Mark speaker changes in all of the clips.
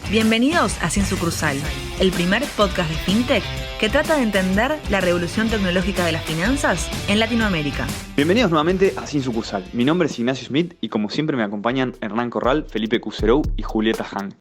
Speaker 1: Bienvenidos a Sin Sucursal, el primer podcast de FinTech que trata de entender la revolución tecnológica de las finanzas en Latinoamérica.
Speaker 2: Bienvenidos nuevamente a Sin Sucursal. Mi nombre es Ignacio Smith y como siempre me acompañan Hernán Corral, Felipe Cuserou y Julieta Han.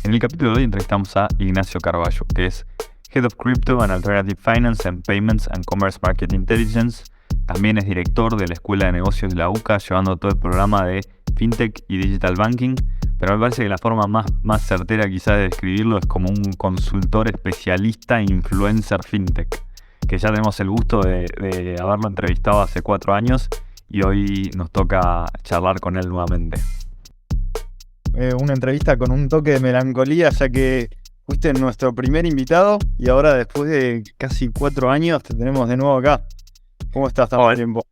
Speaker 3: En el capítulo de hoy entrevistamos a Ignacio Carballo, que es Head of Crypto and Alternative Finance and Payments and Commerce Market Intelligence. También es director de la Escuela de Negocios de la UCA, llevando todo el programa de FinTech y Digital Banking. Pero me parece que la forma más certera quizás de describirlo es como un consultor especialista e influencer FinTech, que ya tenemos el gusto de haberlo entrevistado hace 4 años y hoy nos toca charlar con él nuevamente.
Speaker 4: Una entrevista con un toque de melancolía, ya que fuiste nuestro primer invitado y ahora después de casi 4 años te tenemos de nuevo acá. ¿Cómo estás tanto tiempo?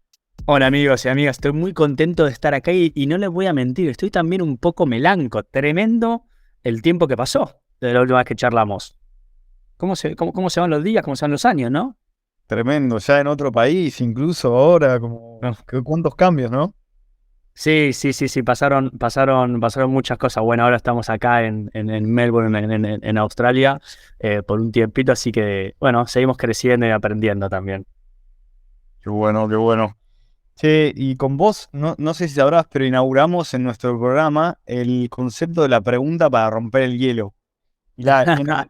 Speaker 5: Hola amigos y amigas, estoy muy contento de estar acá y no les voy a mentir, estoy también un poco melanco. Tremendo el tiempo que pasó desde la última vez que charlamos. ¿Cómo se van los días, cómo se van los años, no?
Speaker 4: Tremendo, ya en otro país, incluso ahora, ¿cuántos cambios, no?
Speaker 5: Sí, pasaron muchas cosas. Bueno, ahora estamos acá en Melbourne, en Australia, por un tiempito, así que, bueno, seguimos creciendo y aprendiendo también.
Speaker 4: Qué bueno. Che, y con vos, no sé si sabrás, pero inauguramos en nuestro programa el concepto de la pregunta para romper el hielo. Y en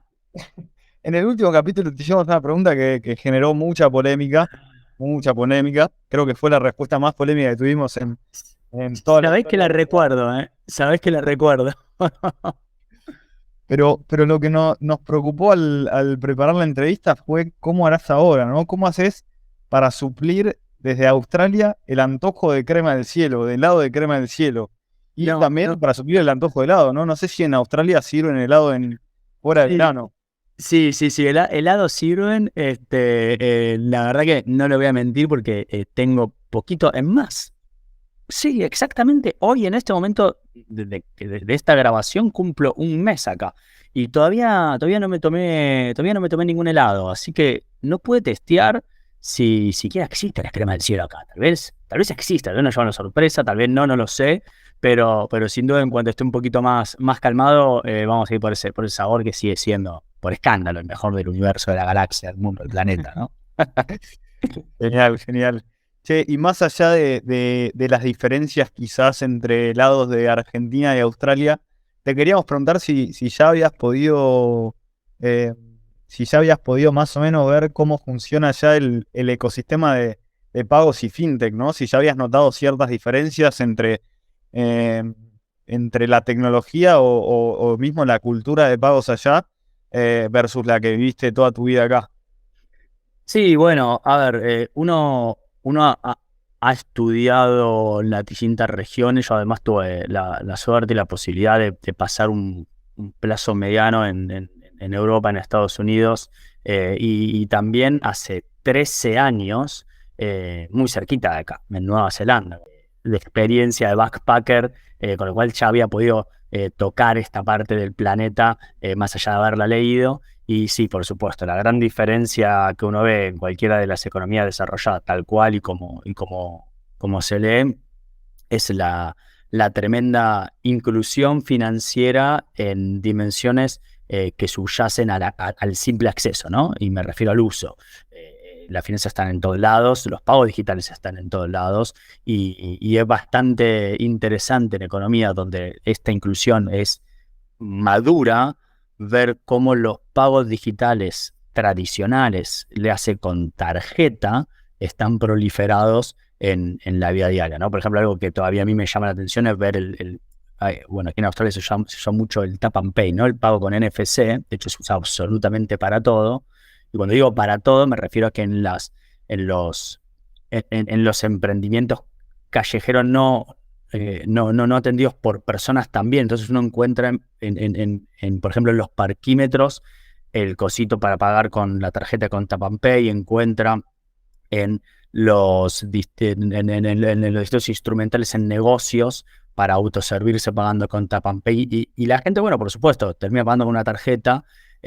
Speaker 4: el último capítulo te hicimos una pregunta que generó mucha polémica. Creo que fue la respuesta más polémica que tuvimos en toda
Speaker 5: Sabés que la recuerdo, Sabés que la recuerdo.
Speaker 4: Pero lo que nos preocupó al preparar la entrevista fue cómo harás ahora, ¿no? ¿Cómo haces para suplir desde Australia el antojo de crema del cielo, del helado de crema del cielo? Y también para suplir el antojo de helado, ¿no? No sé si en Australia sirven helado fuera del verano.
Speaker 5: Sí, helado sirven. La verdad que no le voy a mentir porque tengo poquito en más. Sí, exactamente. Hoy, en este momento de esta grabación, cumplo un mes acá. Y todavía no me tomé ningún helado. Así que no pude testear si siquiera existe la crema del cielo acá. Tal vez existe, tal vez nos lleva una sorpresa, tal vez no lo sé. Pero sin duda, en cuanto esté un poquito más calmado, vamos a ir por ese sabor que sigue siendo, por escándalo, el mejor del universo, de la galaxia, del mundo, del planeta, ¿no?
Speaker 4: Genial. Che, y más allá de las diferencias quizás entre helados de Argentina y Australia, te queríamos preguntar si ya habías podido más o menos ver cómo funciona ya el ecosistema de pagos y fintech, ¿no? Si ya habías notado ciertas diferencias entre la tecnología o mismo la cultura de pagos allá versus la que viviste toda tu vida acá.
Speaker 5: Sí, bueno, a ver, uno ha estudiado las distintas regiones. Yo además tuve la suerte y la posibilidad de pasar un plazo mediano en Europa, en Estados Unidos, y también hace 13 años, muy cerquita de acá, en Nueva Zelanda, de experiencia de backpacker, con lo cual ya había podido tocar esta parte del planeta, más allá de haberla leído. Y sí, por supuesto, la gran diferencia que uno ve en cualquiera de las economías desarrolladas, tal cual y como se lee, es la tremenda inclusión financiera en dimensiones que subyacen al simple acceso, ¿no? Y me refiero al uso. Las finanzas están en todos lados, los pagos digitales están en todos lados, y es bastante interesante en economía donde esta inclusión es madura, ver cómo los pagos digitales tradicionales, le hace con tarjeta, están proliferados en la vida diaria, ¿no? Por ejemplo, algo que todavía a mí me llama la atención es ver bueno, aquí en Australia se usa mucho el tap and pay, ¿no? El pago con NFC, de hecho se usa absolutamente para todo. Y cuando digo para todo, me refiero a que en los emprendimientos callejeros no atendidos por personas también. Entonces uno encuentra por ejemplo, en los parquímetros el cosito para pagar con la tarjeta con Tap and Pay, encuentra en los distintos instrumentales en negocios para autoservirse pagando con Tap and Pay. Y la gente, bueno, por supuesto, termina pagando con una tarjeta.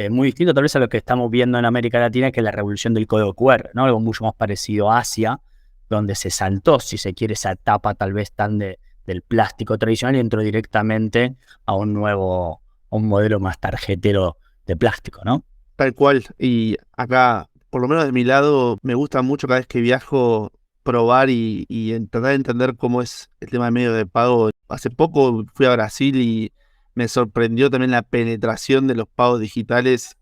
Speaker 5: Muy distinto tal vez a lo que estamos viendo en América Latina, que es la revolución del código QR, ¿no? Algo mucho más parecido a Asia, donde se saltó, si se quiere, esa etapa tal vez tan del plástico tradicional y entró directamente a un nuevo un modelo más tarjetero de plástico, ¿no?
Speaker 6: Tal cual. Y acá, por lo menos de mi lado, me gusta mucho cada vez que viajo probar y tratar de entender cómo es el tema de medio de pago. Hace poco fui a Brasil y me sorprendió también la penetración de los pagos digitales,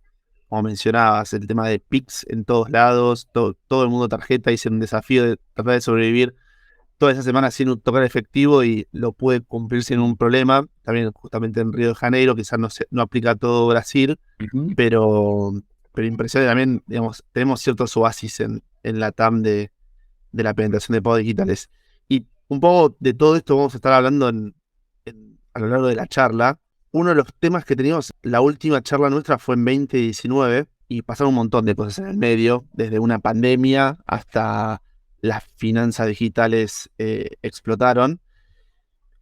Speaker 6: como mencionabas, el tema de Pix en todos lados, todo el mundo tarjeta, hice un desafío de tratar de sobrevivir toda esa semana sin tocar efectivo y lo pude cumplir sin un problema. También justamente en Río de Janeiro, quizás no aplica a todo Brasil, pero impresionante también, digamos, tenemos ciertos oasis en la TAM de la penetración de pagos digitales. Y un poco de todo esto vamos a estar hablando a lo largo de la charla. Uno de los temas que teníamos, la última charla nuestra fue en 2019 y pasaron un montón de cosas en el medio, desde una pandemia hasta las finanzas digitales explotaron.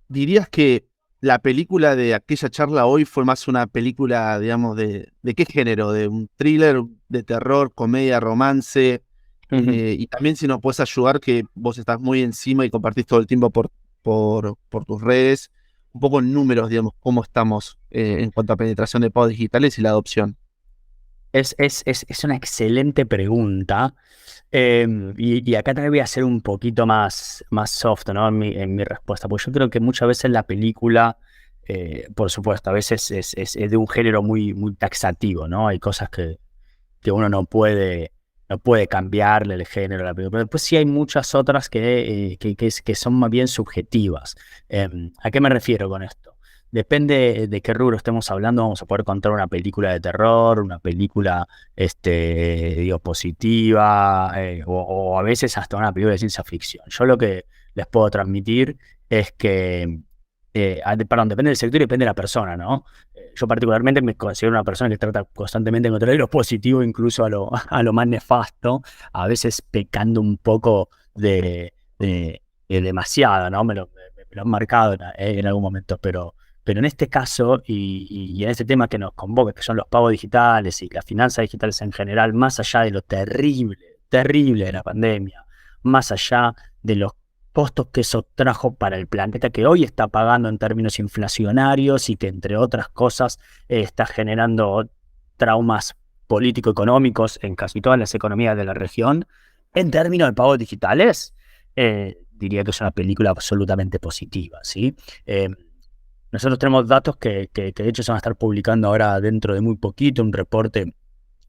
Speaker 6: ¿Dirías que la película de aquella charla hoy fue más una película, digamos, de qué género? ¿De un thriller, de terror, comedia, romance? Y también si nos puedes ayudar, que vos estás muy encima y compartís todo el tiempo por tus redes, un poco en números, digamos, cómo estamos en cuanto a penetración de pagos digitales y la adopción.
Speaker 5: Es una excelente pregunta. Y acá también voy a ser un poquito más soft, ¿no? En mi respuesta, porque yo creo que muchas veces la película, por supuesto, a veces es de un género muy, muy taxativo, ¿no? Hay cosas que uno no puede cambiarle el género a la película, pero después sí hay muchas otras que son más bien subjetivas. ¿A qué me refiero con esto? Depende de qué rubro estemos hablando, vamos a poder contar una película de terror, una película digo, positiva, o a veces hasta una película de ciencia ficción. Yo lo que les puedo transmitir es que, depende del sector y depende de la persona, ¿no? Yo particularmente me considero una persona que trata constantemente de encontrar lo positivo, incluso a lo más nefasto, a veces pecando un poco de demasiado, ¿no? Me lo han marcado en algún momento, pero en este caso y en este tema que nos convoca, que son los pagos digitales y las finanzas digitales en general, más allá de lo terrible de la pandemia, más allá de los costos que eso trajo para el planeta, que hoy está pagando en términos inflacionarios y que, entre otras cosas, está generando traumas político-económicos en casi todas las economías de la región, en términos de pagos digitales, diría que es una película absolutamente positiva, ¿sí? Nosotros tenemos datos que de hecho se van a estar publicando ahora dentro de muy poquito, un reporte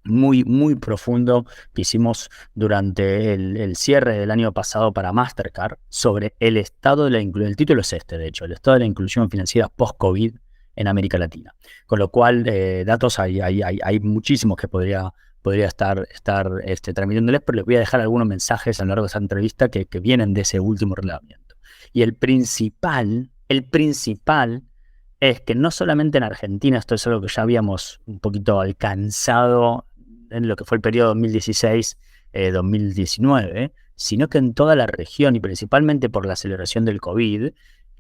Speaker 5: muy, muy profundo que hicimos durante el cierre del año pasado para Mastercard sobre el estado de la inclusión. El título es de hecho, el estado de la inclusión financiera post-COVID en América Latina. Con lo cual, datos hay muchísimos que podría estar transmitiéndoles, pero les voy a dejar algunos mensajes a lo largo de esa entrevista que vienen de ese último relevamiento. Y el principal es que no solamente en Argentina, esto es algo que ya habíamos un poquito alcanzado en lo que fue el periodo 2016-2019, sino que en toda la región y principalmente por la aceleración del COVID,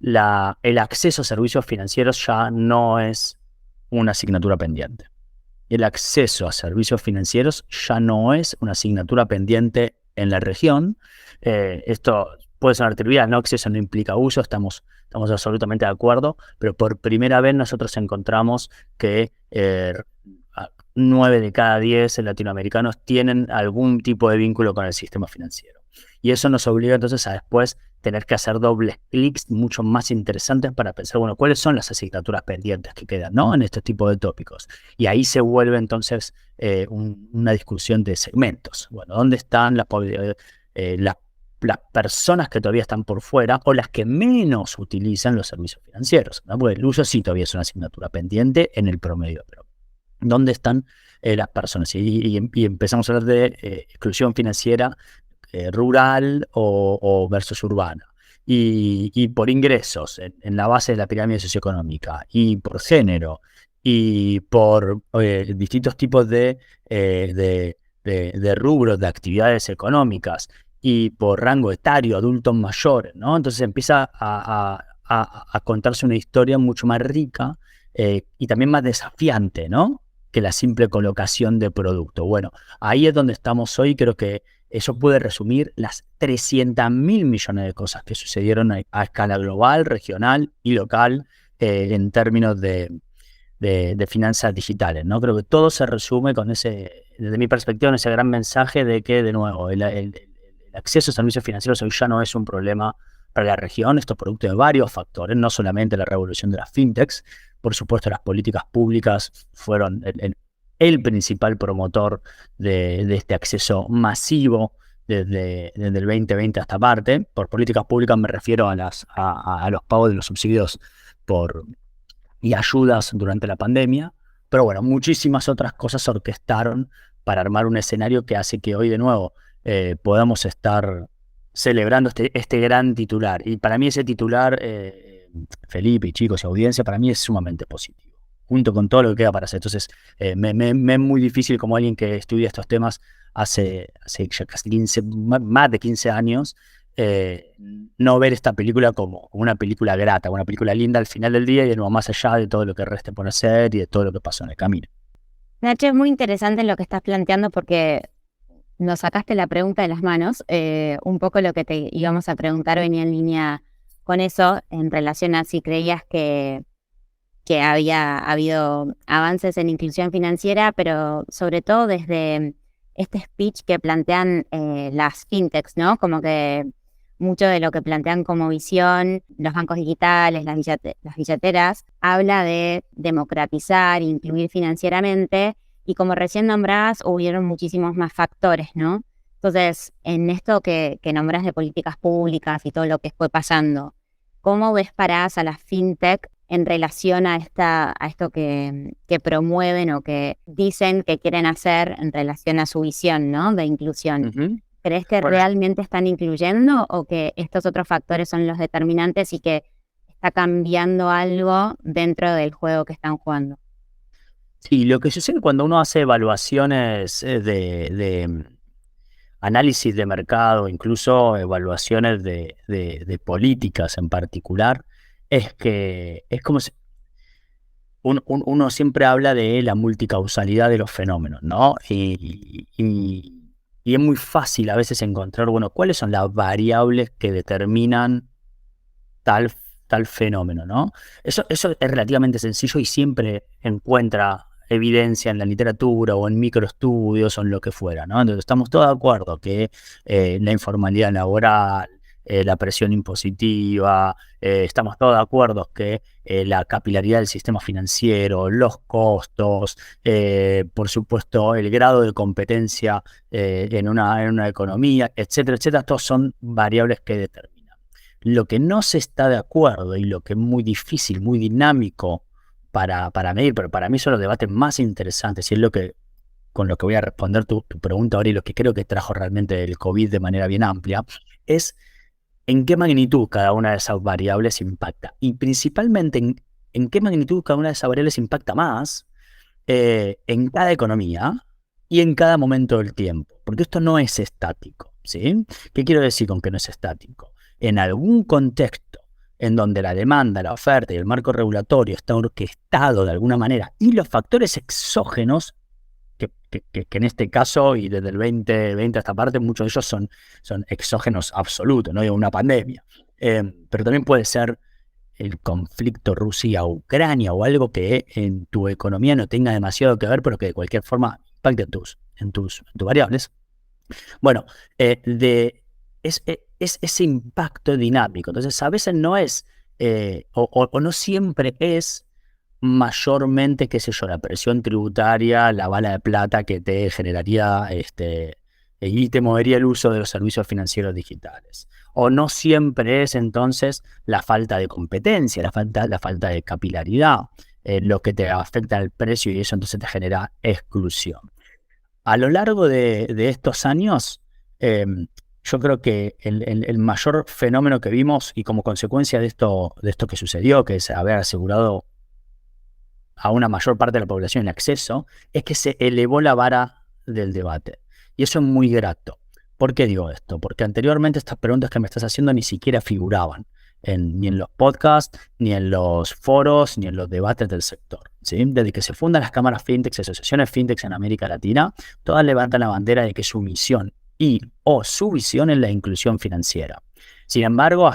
Speaker 5: el acceso a servicios financieros ya no es una asignatura pendiente. El acceso a servicios financieros ya no es una asignatura pendiente en la región. Esto puede sonar trivial, ¿no? Acceso no implica uso, estamos absolutamente de acuerdo, pero por primera vez nosotros encontramos que 9 de cada 10 latinoamericanos tienen algún tipo de vínculo con el sistema financiero. Y eso nos obliga entonces a después tener que hacer dobles clics mucho más interesantes para pensar, bueno, ¿cuáles son las asignaturas pendientes que quedan, ¿no? En este tipo de tópicos? Y ahí se vuelve entonces una discusión de segmentos. Bueno, ¿dónde están las personas que todavía están por fuera o las que menos utilizan los servicios financieros, ¿no? Porque el uso sí todavía es una asignatura pendiente en el promedio, pero ¿dónde están las personas? Y empezamos a hablar de exclusión financiera rural o versus urbana. Y por ingresos en la base de la pirámide socioeconómica, y por género, y por distintos tipos de rubros, de actividades económicas, y por rango etario, adultos mayores, ¿no? Entonces empieza a contarse una historia mucho más rica y también más desafiante, ¿no? Que la simple colocación de producto. Bueno, ahí es donde estamos hoy. Creo que eso puede resumir las 300.000 millones de cosas que sucedieron a escala global, regional y local en términos de de finanzas digitales, ¿no? Creo que todo se resume con desde mi perspectiva, en ese gran mensaje de que, de nuevo, el acceso a servicios financieros hoy ya no es un problema para la región. Esto es producto de varios factores, no solamente la revolución de las fintechs. Por supuesto, las políticas públicas fueron el principal promotor de este acceso masivo desde el 2020 hasta parte. Por políticas públicas me refiero a los pagos de los subsidios y ayudas durante la pandemia. Pero bueno, muchísimas otras cosas se orquestaron para armar un escenario que hace que hoy de nuevo podamos estar celebrando este gran titular. Y para mí ese titular, Felipe y chicos y audiencia, para mí es sumamente positivo, junto con todo lo que queda para hacer. Entonces, me es muy difícil, como alguien que estudia estos temas hace ya casi más de 15 años, no ver esta película como una película grata, una película linda al final del día y de nuevo más allá de todo lo que reste por hacer y de todo lo que pasó en el camino.
Speaker 7: Nacho, es muy interesante lo que estás planteando porque nos sacaste la pregunta de las manos. Un poco lo que te íbamos a preguntar venía en línea con eso, en relación a si creías que había habido avances en inclusión financiera, pero sobre todo desde este speech que plantean las fintechs, ¿no? Como que mucho de lo que plantean como visión los bancos digitales, las billeteras, habla de democratizar, incluir financieramente, y como recién nombrabas, hubieron muchísimos más factores, ¿no? Entonces, en esto que nombrás de políticas públicas y todo lo que fue pasando, ¿cómo ves paradas a las fintech en relación a esto que promueven o que dicen que quieren hacer en relación a su visión, ¿no? De inclusión.
Speaker 5: Uh-huh.
Speaker 7: ¿Crees que realmente están incluyendo o que estos otros factores son los determinantes y que está cambiando algo dentro del juego que están jugando?
Speaker 5: Sí, lo que sucede cuando uno hace evaluaciones de análisis de mercado, incluso evaluaciones de políticas en particular, es que es como si uno siempre habla de la multicausalidad de los fenómenos, ¿no? Y es muy fácil a veces encontrar, bueno, cuáles son las variables que determinan tal fenómeno, ¿no? Eso es relativamente sencillo y siempre encuentra evidencia en la literatura o en microestudios o en lo que fuera, ¿no? Entonces estamos todos de acuerdo que la informalidad laboral, la presión impositiva, estamos todos de acuerdo que la capilaridad del sistema financiero, los costos, por supuesto el grado de competencia en una economía, etcétera, etcétera, todos son variables que determinan. Lo que no se está de acuerdo y lo que es muy difícil, muy dinámico para medir, pero para mí son los debates más interesantes y es con lo que voy a responder tu pregunta ahora y lo que creo que trajo realmente el COVID de manera bien amplia, es en qué magnitud cada una de esas variables impacta. Y principalmente en qué magnitud cada una de esas variables impacta más en cada economía y en cada momento del tiempo. Porque esto no es estático, ¿sí? ¿Qué quiero decir con que no es estático? En algún contexto en donde la demanda, la oferta y el marco regulatorio está orquestado de alguna manera y los factores exógenos, que en este caso y desde el 2020 a esta parte, muchos de ellos son exógenos absolutos, no digo una pandemia, pero también puede ser el conflicto Rusia-Ucrania o algo que en tu economía no tenga demasiado que ver, pero que de cualquier forma impacte en tus variables. Bueno, es ese impacto dinámico. Entonces, a veces no es, o no siempre es mayormente, qué sé yo, la presión tributaria, la bala de plata que te generaría y te movería el uso de los servicios financieros digitales. O no siempre es entonces la falta de competencia, la falta de capilaridad, lo que te afecta al precio y eso entonces te genera exclusión. A lo largo de estos años, yo creo que el mayor fenómeno que vimos y como consecuencia de esto que sucedió, que es haber asegurado a una mayor parte de la población el acceso, es que se elevó la vara del debate. Y eso es muy grato. ¿Por qué digo esto? Porque anteriormente estas preguntas que me estás haciendo ni siquiera figuraban ni en los podcasts, ni en los foros, ni en los debates del sector, ¿sí? Desde que se fundan las cámaras fintechs, asociaciones fintechs en América Latina, todas levantan la bandera de que su misión o su visión es la inclusión financiera. Sin embargo,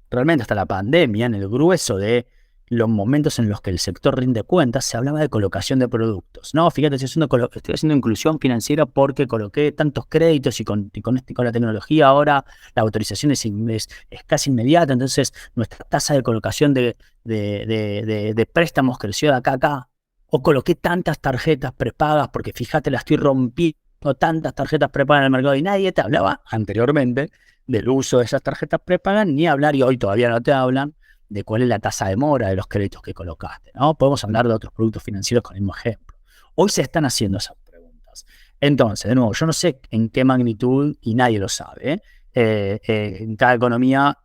Speaker 5: realmente hasta la pandemia, en el grueso de los momentos en los que el sector rinde cuentas, se hablaba de colocación de productos. No, fíjate, estoy haciendo inclusión financiera porque coloqué tantos créditos y con la tecnología ahora la autorización es casi inmediata, entonces nuestra tasa de colocación de préstamos creció de acá a acá. O coloqué tantas tarjetas prepagas porque fíjate, la estoy rompiendo, tantas tarjetas prepagas en el mercado y nadie te hablaba anteriormente del uso de esas tarjetas prepagas, ni hablar, y hoy todavía no te hablan, de cuál es la tasa de mora de los créditos que colocaste, ¿no? Podemos hablar de otros productos financieros con el mismo ejemplo. Hoy se están haciendo esas preguntas. Entonces, de nuevo, yo no sé en qué magnitud, y nadie lo sabe, en cada economía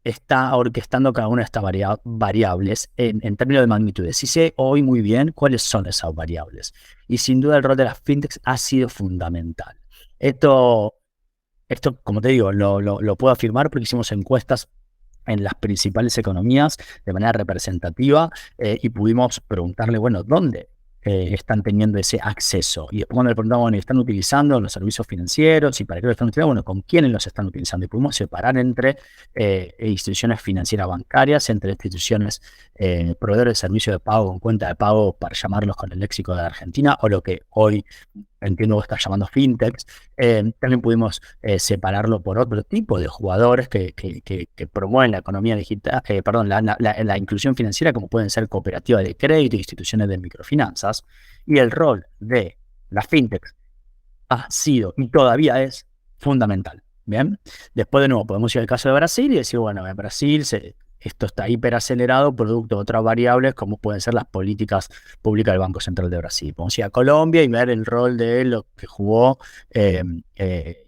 Speaker 5: está orquestando cada una de estas variables en términos de magnitudes. Sí sé hoy muy bien cuáles son esas variables. Y sin duda el rol de las fintechs ha sido fundamental. Esto como te digo, lo puedo afirmar porque hicimos encuestas en las principales economías de manera representativa y pudimos preguntarle, bueno, ¿dónde están teniendo ese acceso? Y después cuando le preguntamos, bueno, ¿están utilizando los servicios financieros? ¿Y para qué lo están utilizando? Bueno, ¿con quiénes los están utilizando? Y pudimos separar entre instituciones financieras bancarias, entre instituciones proveedores de servicios de pago con cuenta de pago, para llamarlos con el léxico de Argentina, o lo que hoy entiendo que está llamando fintechs. También pudimos separarlo por otro tipo de jugadores que promueven la economía digital, la inclusión financiera, como pueden ser cooperativas de crédito, instituciones de microfinanzas. Y el rol de las fintechs ha sido y todavía es fundamental. Bien, después de nuevo podemos ir al caso de Brasil y decir, bueno, en Brasil esto está hiperacelerado producto de otras variables como pueden ser las políticas públicas del Banco Central de Brasil. Podemos ir a Colombia y ver el rol de lo que jugó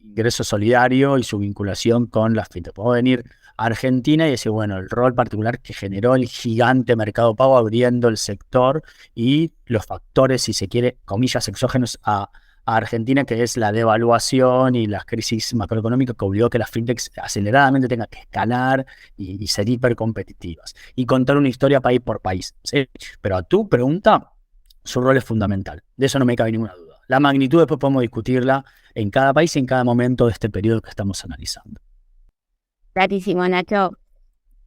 Speaker 5: ingreso solidario y su vinculación con las fintech. Podemos venir a Argentina y decir, bueno, el rol particular que generó el gigante Mercado Pago abriendo el sector y los factores, si se quiere, comillas, exógenos a Argentina, que es la devaluación y las crisis macroeconómicas que obligó que las fintechs aceleradamente tengan que escalar y ser hipercompetitivas. Y contar una historia país por país, ¿sí? Pero a tu pregunta, su rol es fundamental. De eso no me cabe ninguna duda. La magnitud después podemos discutirla en cada país y en cada momento de este periodo que estamos analizando.
Speaker 7: Clarísimo, Nacho.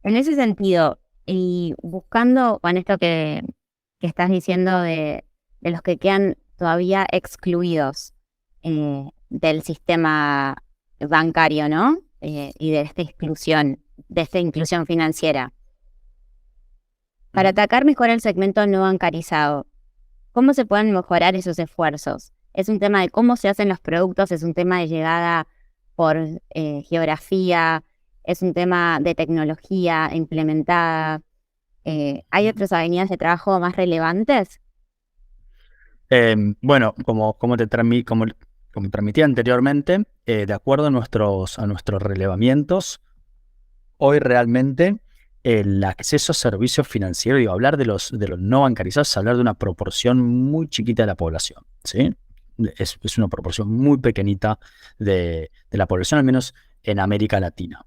Speaker 7: En ese sentido, y buscando con esto que estás diciendo de los que quedan todavía excluidos del sistema bancario, ¿no? Y de esta inclusión financiera. Para atacar mejor el segmento no bancarizado, ¿cómo se pueden mejorar esos esfuerzos? Es un tema de cómo se hacen los productos, es un tema de llegada por geografía, es un tema de tecnología implementada. ¿Hay otras avenidas de trabajo más relevantes?
Speaker 5: Bueno, como transmití anteriormente, de acuerdo a nuestros relevamientos, hoy realmente el acceso a servicios financieros, digo, hablar de los no bancarizados es hablar de una proporción muy chiquita de la población, ¿sí? Es una proporción muy pequeñita de la población, al menos en América Latina.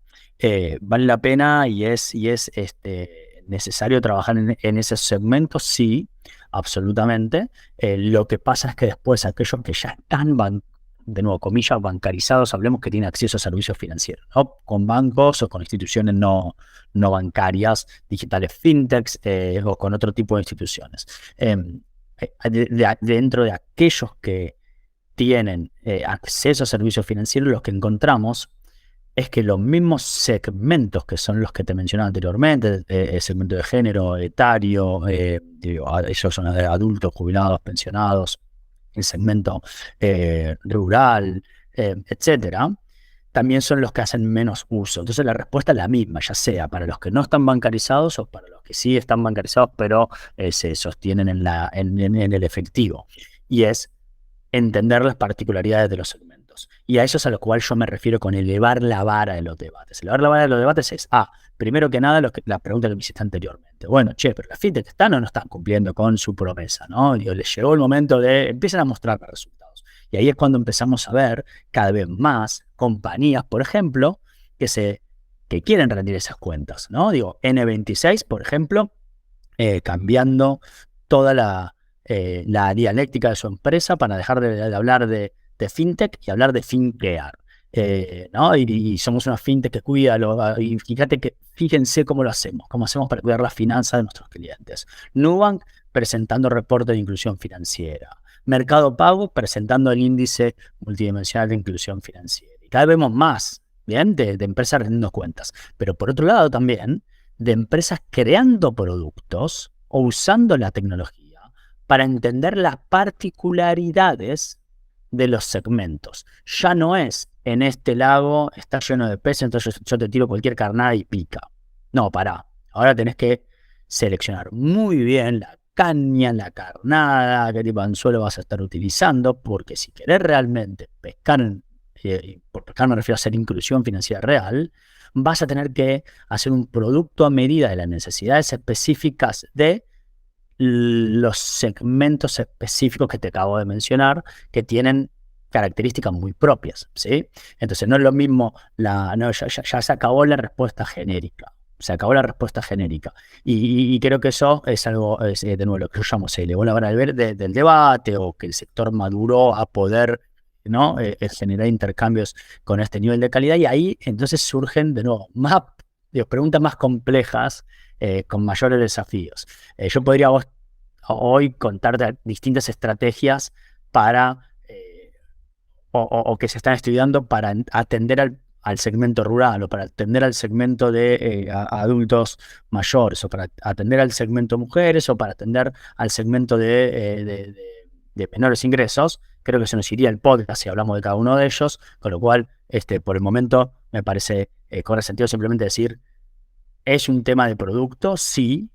Speaker 5: Vale la pena y es necesario trabajar en esos segmentos, sí, absolutamente. Lo que pasa es que después aquellos que ya están, de nuevo, comillas, bancarizados, hablemos que tienen acceso a servicios financieros, ¿no? Con bancos o con instituciones no bancarias, digitales fintechs o con otro tipo de instituciones. Dentro de aquellos que tienen acceso a servicios financieros, los que encontramos es que los mismos segmentos que son los que te mencionaba anteriormente, el segmento de género, etario, ellos son adultos, jubilados, pensionados, el segmento rural, etcétera, también son los que hacen menos uso. Entonces la respuesta es la misma, ya sea para los que no están bancarizados o para los que sí están bancarizados, pero se sostienen en el efectivo. Y es entender las particularidades de los segmentos. Y a eso es a lo cual yo me refiero con elevar la vara de los debates. Elevar la vara de los debates es, primero que nada, la pregunta que me hiciste anteriormente. Bueno, pero las fintech están o no están cumpliendo con su promesa, ¿no? Digo, les llegó el momento de empiezan a mostrar los resultados. Y ahí es cuando empezamos a ver cada vez más compañías, por ejemplo, que quieren rendir esas cuentas, ¿no? Digo, N26, por ejemplo, cambiando toda la dialéctica de su empresa para dejar de hablar de fintech y hablar de finkear. ¿no? Y somos una fintech que cuida, y fíjense cómo lo hacemos, cómo hacemos para cuidar la finanza de nuestros clientes. Nubank presentando reporte de inclusión financiera. Mercado Pago presentando el índice multidimensional de inclusión financiera. Y cada vez vemos más, ¿bien? De empresas rendiendo cuentas. Pero por otro lado también, de empresas creando productos o usando la tecnología para entender las particularidades de los segmentos. Ya no es en este lago está lleno de peces, entonces yo te tiro cualquier carnada y pica. No, pará. Ahora tenés que seleccionar muy bien la caña, la carnada, qué tipo de anzuelo vas a estar utilizando, porque si querés realmente pescar, por pescar me refiero a hacer inclusión financiera real, vas a tener que hacer un producto a medida de las necesidades específicas de los segmentos específicos que te acabo de mencionar, que tienen características muy propias, ¿sí? Entonces no es lo mismo, ya se acabó la respuesta genérica. Se acabó la respuesta genérica. Y creo que eso es algo, de nuevo, lo que yo llamo, se elevó la vara del debate, o que el sector maduró a poder, ¿no? Generar intercambios con este nivel de calidad. Y ahí entonces surgen, de nuevo, preguntas más complejas, con mayores desafíos. Yo podría hoy contarte distintas estrategias para, o que se están estudiando para atender al segmento rural, o para atender al segmento de adultos mayores, o para atender al segmento mujeres, o para atender al segmento de menores ingresos. Creo que se nos iría el podcast si hablamos de cada uno de ellos, con lo cual, por el momento, me parece corre sentido simplemente decir, es un tema de producto, sí,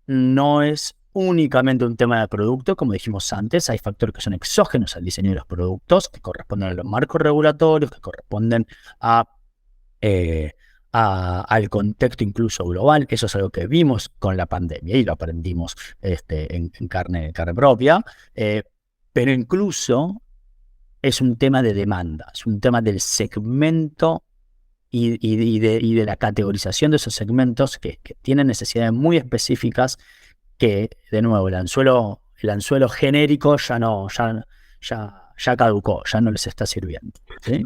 Speaker 5: no es únicamente un tema de producto, como dijimos antes, hay factores que son exógenos al diseño de los productos, que corresponden a los marcos regulatorios, que corresponden al contexto incluso global. Eso es algo que vimos con la pandemia y lo aprendimos en carne propia, pero incluso es un tema de demanda, es un tema del segmento y de la categorización de esos segmentos que tienen necesidades muy específicas, que, de nuevo, el anzuelo genérico ya caducó, ya no les está sirviendo, ¿sí?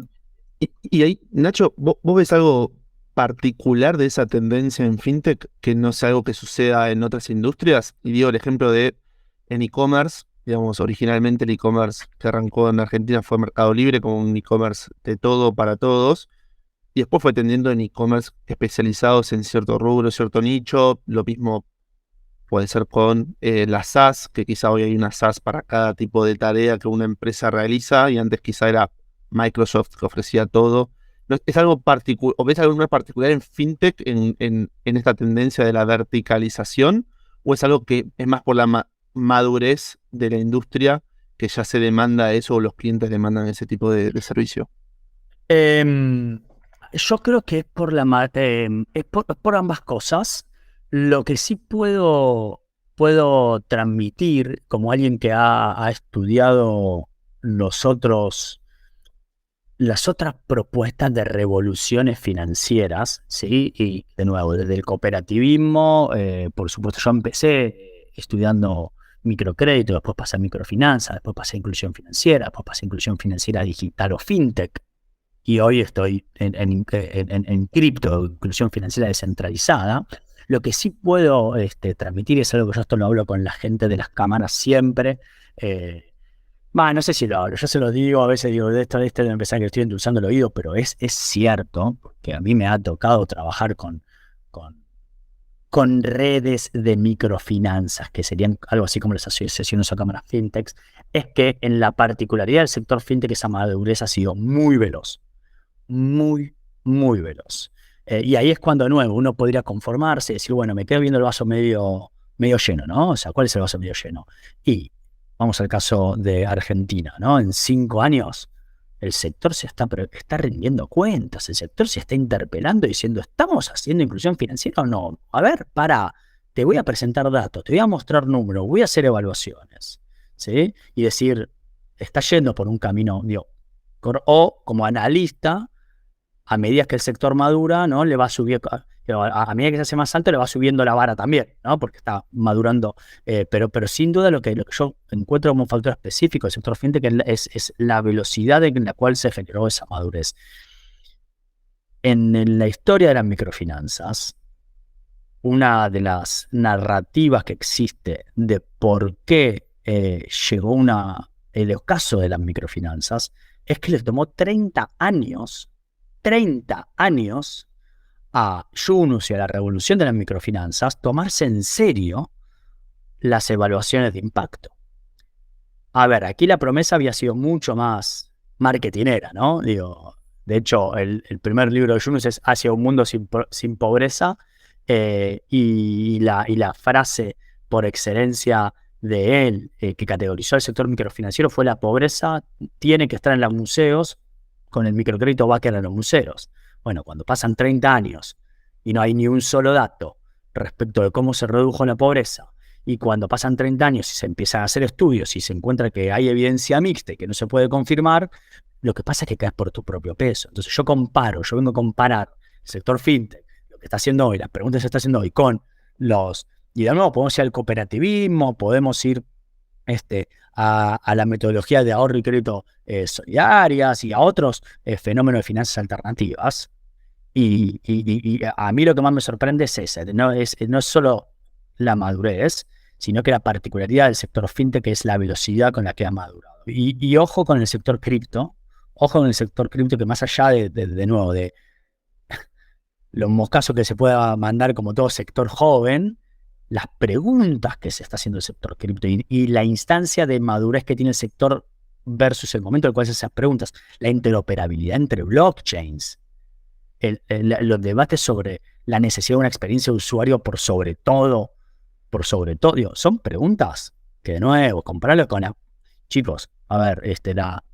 Speaker 6: Y ahí, Nacho, ¿vos ves algo particular de esa tendencia en fintech que no es algo que suceda en otras industrias? Y digo el ejemplo de en e-commerce, digamos, originalmente el e-commerce que arrancó en Argentina fue Mercado Libre, como un e-commerce de todo para todos, y después fue tendiendo en e-commerce especializados en cierto rubro, cierto nicho. Lo mismo puede ser con las SaaS, que quizá hoy hay una SaaS para cada tipo de tarea que una empresa realiza, y antes quizá era Microsoft que ofrecía todo. ¿Es algo particular, o ves algo particular en fintech en esta tendencia de la verticalización, o es algo que es más por la madurez de la industria que ya se demanda eso, o los clientes demandan ese tipo de servicio?
Speaker 5: Yo creo que es por ambas cosas. Lo que sí puedo transmitir como alguien que ha estudiado las otras propuestas de revoluciones financieras, ¿sí? Y de nuevo, desde el cooperativismo, por supuesto, yo empecé estudiando microcrédito, después pasé a microfinanza, después pasé a inclusión financiera, después pasé a inclusión financiera digital o fintech. Y hoy estoy en cripto, inclusión financiera descentralizada. Lo que sí puedo transmitir, es algo que yo esto lo hablo con la gente de las cámaras siempre. No sé si lo hablo, yo se lo digo, a veces digo, de esto debe empezar que estoy endulzando el oído, pero es cierto, porque a mí me ha tocado trabajar con redes de microfinanzas, que serían algo así como las asociaciones o cámaras fintechs. Es que en la particularidad del sector fintech esa madurez ha sido muy veloz. Muy, muy veloz. Y ahí es cuando, de nuevo, uno podría conformarse y decir, bueno, me quedo viendo el vaso medio lleno, ¿no? O sea, ¿cuál es el vaso medio lleno? Y vamos al caso de Argentina, ¿no? En 5 años, el sector está rindiendo cuentas, el sector se está interpelando diciendo, ¿estamos haciendo inclusión financiera o no? A ver, te voy a presentar datos, te voy a mostrar números, voy a hacer evaluaciones, ¿sí? Y decir, está yendo por un camino, o como analista, a medida que el sector madura, ¿no? Le va a subir. Pero a medida que se hace más alto le va subiendo la vara también, ¿no? Porque está madurando. Pero sin duda lo que yo encuentro como un factor específico del sector fintech es la velocidad en la cual se generó esa madurez. En la historia de las microfinanzas, una de las narrativas que existe de por qué llegó el ocaso de las microfinanzas es que les tomó 30 años a Yunus y a la revolución de las microfinanzas tomarse en serio las evaluaciones de impacto. A ver, aquí la promesa había sido mucho más marketinera, ¿no? Digo, de hecho, el primer libro de Yunus es Hacia un mundo sin pobreza, y la frase por excelencia de él, que categorizó el sector microfinanciero, fue: la pobreza tiene que estar en los museos, con el microcrédito va a quedar en los museos. Bueno, cuando pasan 30 años y no hay ni un solo dato respecto de cómo se redujo la pobreza, y cuando pasan 30 años y se empiezan a hacer estudios y se encuentra que hay evidencia mixta y que no se puede confirmar, lo que pasa es que caes por tu propio peso. Entonces yo vengo a comparar el sector fintech, lo que está haciendo hoy, las preguntas que se está haciendo hoy con y de nuevo podemos ir al cooperativismo, podemos ir a la metodología de ahorro y crédito solidarias y a otros fenómenos de finanzas alternativas. Y a mí lo que más me sorprende es ese, no es solo la madurez, sino que la particularidad del sector fintech, que es la velocidad con la que ha madurado. Y ojo con el sector cripto, que más allá de nuevo, de los moscazos que se pueda mandar como todo sector joven, las preguntas que se está haciendo el sector cripto y la instancia de madurez que tiene el sector versus el momento en el cual se hacen esas preguntas, la interoperabilidad entre blockchains, los debates sobre la necesidad de una experiencia de usuario por sobre todo, digo, son preguntas que, de nuevo, compararlo con chicos, a ver,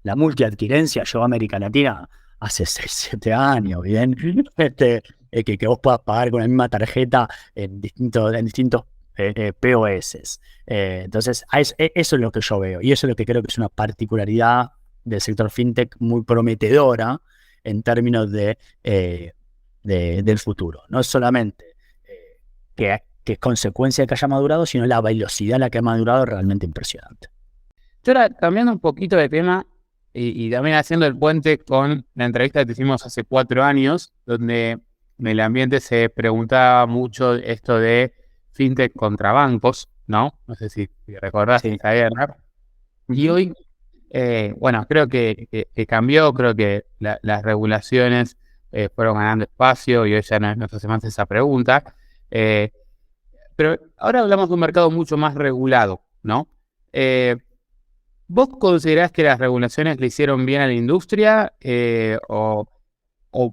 Speaker 5: la multiadquirencia llegó a América Latina hace 6, 7 años, ¿bien? Que vos puedas pagar con la misma tarjeta en distintos POS. Entonces, eso es lo que yo veo, y eso es lo que creo que es una particularidad del sector fintech muy prometedora en términos del futuro. No es solamente que es consecuencia de que haya madurado, sino la velocidad a la que ha madurado es realmente impresionante.
Speaker 8: Yo ahora, cambiando un poquito de tema y también haciendo el puente con la entrevista que hicimos hace 4 años, donde en el ambiente se preguntaba mucho esto de fintech contra bancos, ¿no? No sé si recordás esa guerra. Y hoy, bueno, creo que cambió, creo que las regulaciones fueron ganando espacio y hoy ya no se hace más esa pregunta. Pero ahora hablamos de un mercado mucho más regulado, ¿no? ¿Vos considerás que las regulaciones le hicieron bien a la industria o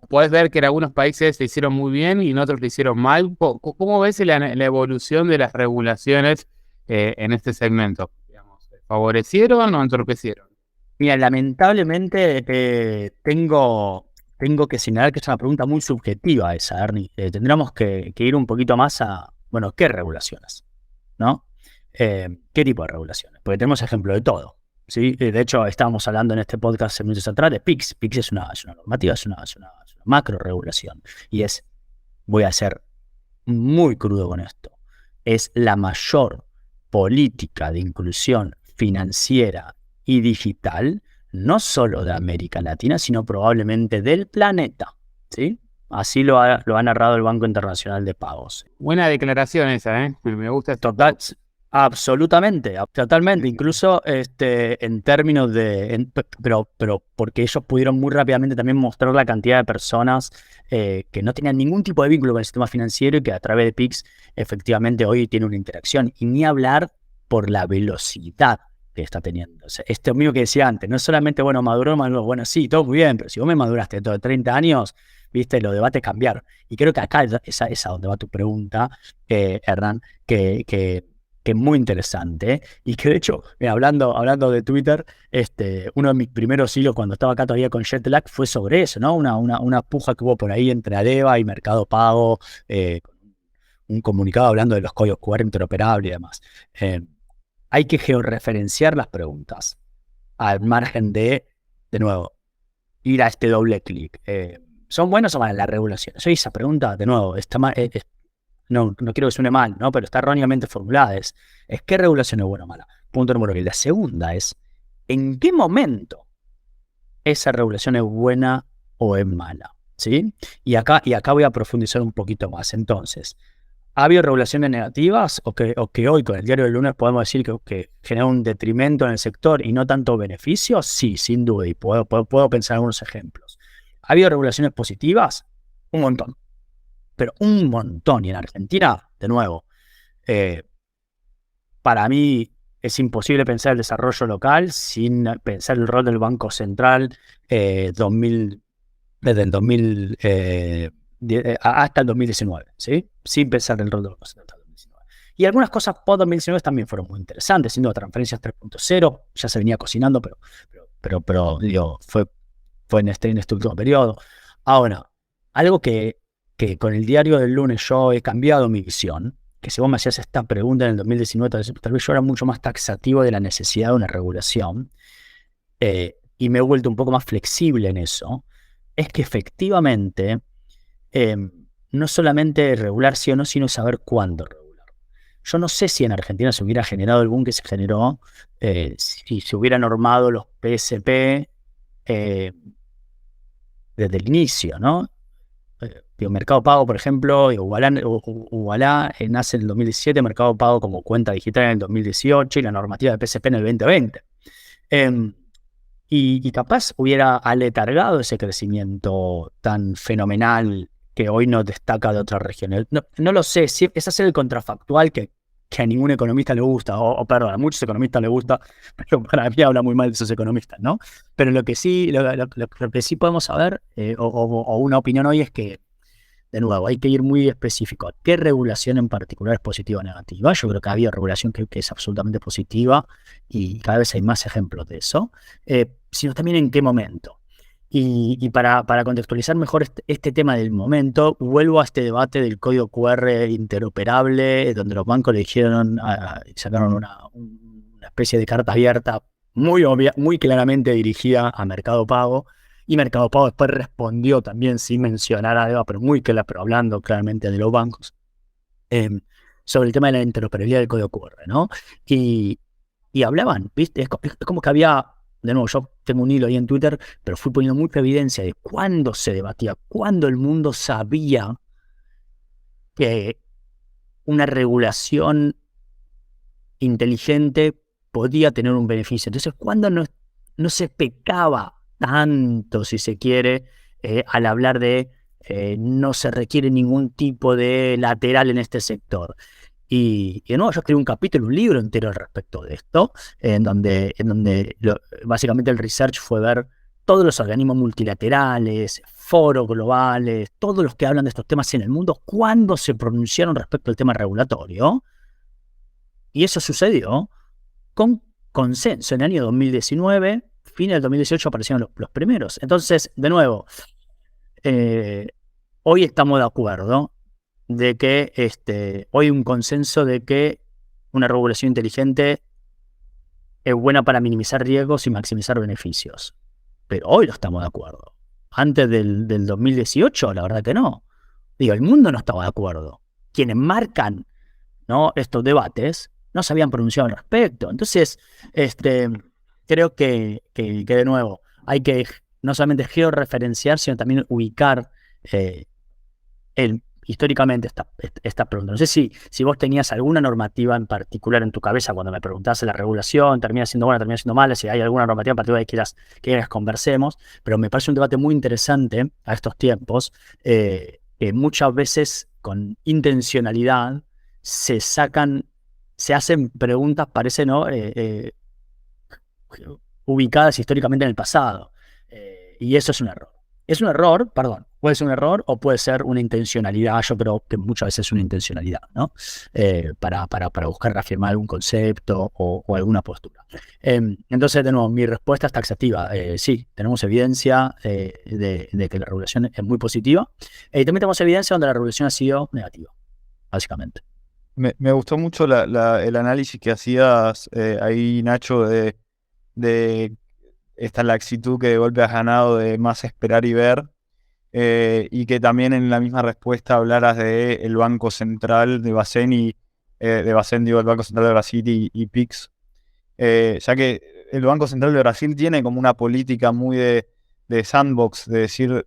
Speaker 8: podés ver que en algunos países le hicieron muy bien y en otros le hicieron mal? ¿Cómo ves la evolución de las regulaciones en este segmento? Digamos, ¿favorecieron o entorpecieron?
Speaker 5: Mira, lamentablemente tengo que señalar que es una pregunta muy subjetiva esa, Ernie. Tendríamos que ir un poquito más a, bueno, ¿qué regulaciones? ¿No? ¿Qué tipo de regulaciones? Porque tenemos ejemplo de todo. ¿Sí? De hecho, estábamos hablando en este podcast minutos atrás de PIX. PIX es una normativa, es una macro regulación. Y voy a ser muy crudo con esto, es la mayor política de inclusión financiera y digital, no solo de América Latina, sino probablemente del planeta. ¿Sí? Así lo ha narrado el Banco Internacional de Pagos.
Speaker 8: Buena declaración esa, ¿eh? Me gusta esto.
Speaker 5: Absolutamente, totalmente. Incluso en términos pero porque ellos pudieron muy rápidamente también mostrar la cantidad de personas que no tenían ningún tipo de vínculo con el sistema financiero y que a través de PIX efectivamente hoy tiene una interacción. Y ni hablar por la velocidad que está teniendo. O sea, esto mismo que decía antes, no es solamente, bueno, maduró, bueno, sí, todo muy bien, pero si vos me maduraste dentro de 30 años, viste, los debates cambiaron. Y creo que acá es a donde va tu pregunta, Hernán, que es muy interesante, y que de hecho, mira, hablando de Twitter, uno de mis primeros hilos cuando estaba acá todavía con Jetlag fue sobre eso, ¿no? Una puja que hubo por ahí entre Adeva y Mercado Pago, un comunicado hablando de los códigos QR interoperables y demás. Hay que georreferenciar las preguntas, al margen de nuevo, ir a este doble clic. ¿son buenas o malas las regulaciones? Oye, esa pregunta, de nuevo, está mal, no quiero que suene mal, ¿no? Pero está erróneamente formulada. Es ¿qué regulación es buena o mala? Punto número uno. Y la segunda es, ¿en qué momento esa regulación es buena o es mala? ¿Sí? Y acá voy a profundizar un poquito más. Entonces, ¿ha habido regulaciones negativas o que hoy con el diario del lunes podemos decir que genera un detrimento en el sector y no tanto beneficio? Sí, sin duda, y puedo pensar en algunos ejemplos. ¿Ha habido regulaciones positivas? Un montón, pero un montón. Y en Argentina, de nuevo, para mí es imposible pensar el desarrollo local sin pensar el rol del Banco Central 2000, desde el 2000 hasta el 2019, ¿sí? Sin pensar el rol del Banco Central hasta el 2019. Y algunas cosas post 2019 también fueron muy interesantes, siendo transferencias 3.0, ya se venía cocinando, pero digo, fue en este último periodo. Ahora, algo que con el diario del lunes yo he cambiado mi visión, que si vos me hacías esta pregunta en el 2019, tal vez yo era mucho más taxativo de la necesidad de una regulación, y me he vuelto un poco más flexible en eso, es que efectivamente no solamente regular sí o no, sino saber cuándo regular. Yo no sé si en Argentina se hubiera generado el boom que se generó si se hubieran normado los PSP desde el inicio, ¿no? Mercado Pago, por ejemplo, Ubalá nace en el 2017, Mercado Pago como cuenta digital en el 2018 y la normativa de PSP en el 2020. Y capaz hubiera aletargado ese crecimiento tan fenomenal que hoy nos destaca de otras regiones. No lo sé, es hacer el contrafactual que a ningún economista le gusta, perdón, a muchos economistas le gusta, pero para mí habla muy mal de esos economistas, ¿no? Pero lo que sí podemos saber, o una opinión hoy es que, de nuevo, hay que ir muy específico. ¿Qué regulación en particular es positiva o negativa? Yo creo que ha habido regulación que es absolutamente positiva y cada vez hay más ejemplos de eso, sino también en qué momento. Y para contextualizar mejor este tema del momento, vuelvo a este debate del código QR interoperable, donde los bancos le dijeron, sacaron una especie de carta abierta muy obvia, muy claramente dirigida a Mercado Pago, y Mercado Pago después respondió también sin mencionar algo, pero hablando claramente de los bancos, sobre el tema de la interoperabilidad del código QR, ¿no? Y hablaban, ¿viste? Es como que había, de nuevo, yo tengo un hilo ahí en Twitter, pero fui poniendo mucha evidencia de cuándo se debatía, cuándo el mundo sabía que una regulación inteligente podía tener un beneficio. Entonces, cuándo no se pecaba tanto, si se quiere, al hablar de no se requiere ningún tipo de lateral en este sector. Y de nuevo, yo escribí un libro entero al respecto de esto, en donde básicamente el research fue ver todos los organismos multilaterales, foros globales, todos los que hablan de estos temas en el mundo, cuándo se pronunciaron respecto al tema regulatorio. Y eso sucedió con consenso en el año 2019, fin del 2018 aparecieron los primeros. Entonces, de nuevo, hoy estamos de acuerdo de que hoy hay un consenso de que una regulación inteligente es buena para minimizar riesgos y maximizar beneficios. Pero hoy no estamos de acuerdo. Antes del 2018, la verdad que no. Digo, el mundo no estaba de acuerdo. Quienes marcan, ¿no?, estos debates no se habían pronunciado al respecto. Entonces, creo que de nuevo hay que no solamente georreferenciar, sino también ubicar históricamente esta pregunta. No sé si vos tenías alguna normativa en particular en tu cabeza cuando me preguntaste la regulación, termina siendo buena, termina siendo mala, si hay alguna normativa en particular que quieras conversemos, pero me parece un debate muy interesante a estos tiempos, que muchas veces con intencionalidad se hacen preguntas, parece, ¿no?, ubicadas históricamente en el pasado. Y eso es un error. Es un error, perdón, puede ser un error o puede ser una intencionalidad. Yo creo que muchas veces es una intencionalidad, ¿no? Para buscar reafirmar algún concepto o alguna postura. Entonces, de nuevo, mi respuesta es taxativa. Sí, tenemos evidencia de que la regulación es muy positiva. Y también tenemos evidencia donde la regulación ha sido negativa, básicamente.
Speaker 4: Me gustó mucho el análisis que hacías ahí, Nacho, de esta laxitud que de golpe has ganado de más esperar y ver. y que también en la misma respuesta hablaras de el Banco Central de Bacen digo, el Banco Central de Brasil y PIX, ya que el Banco Central de Brasil tiene como una política muy de sandbox, de decir,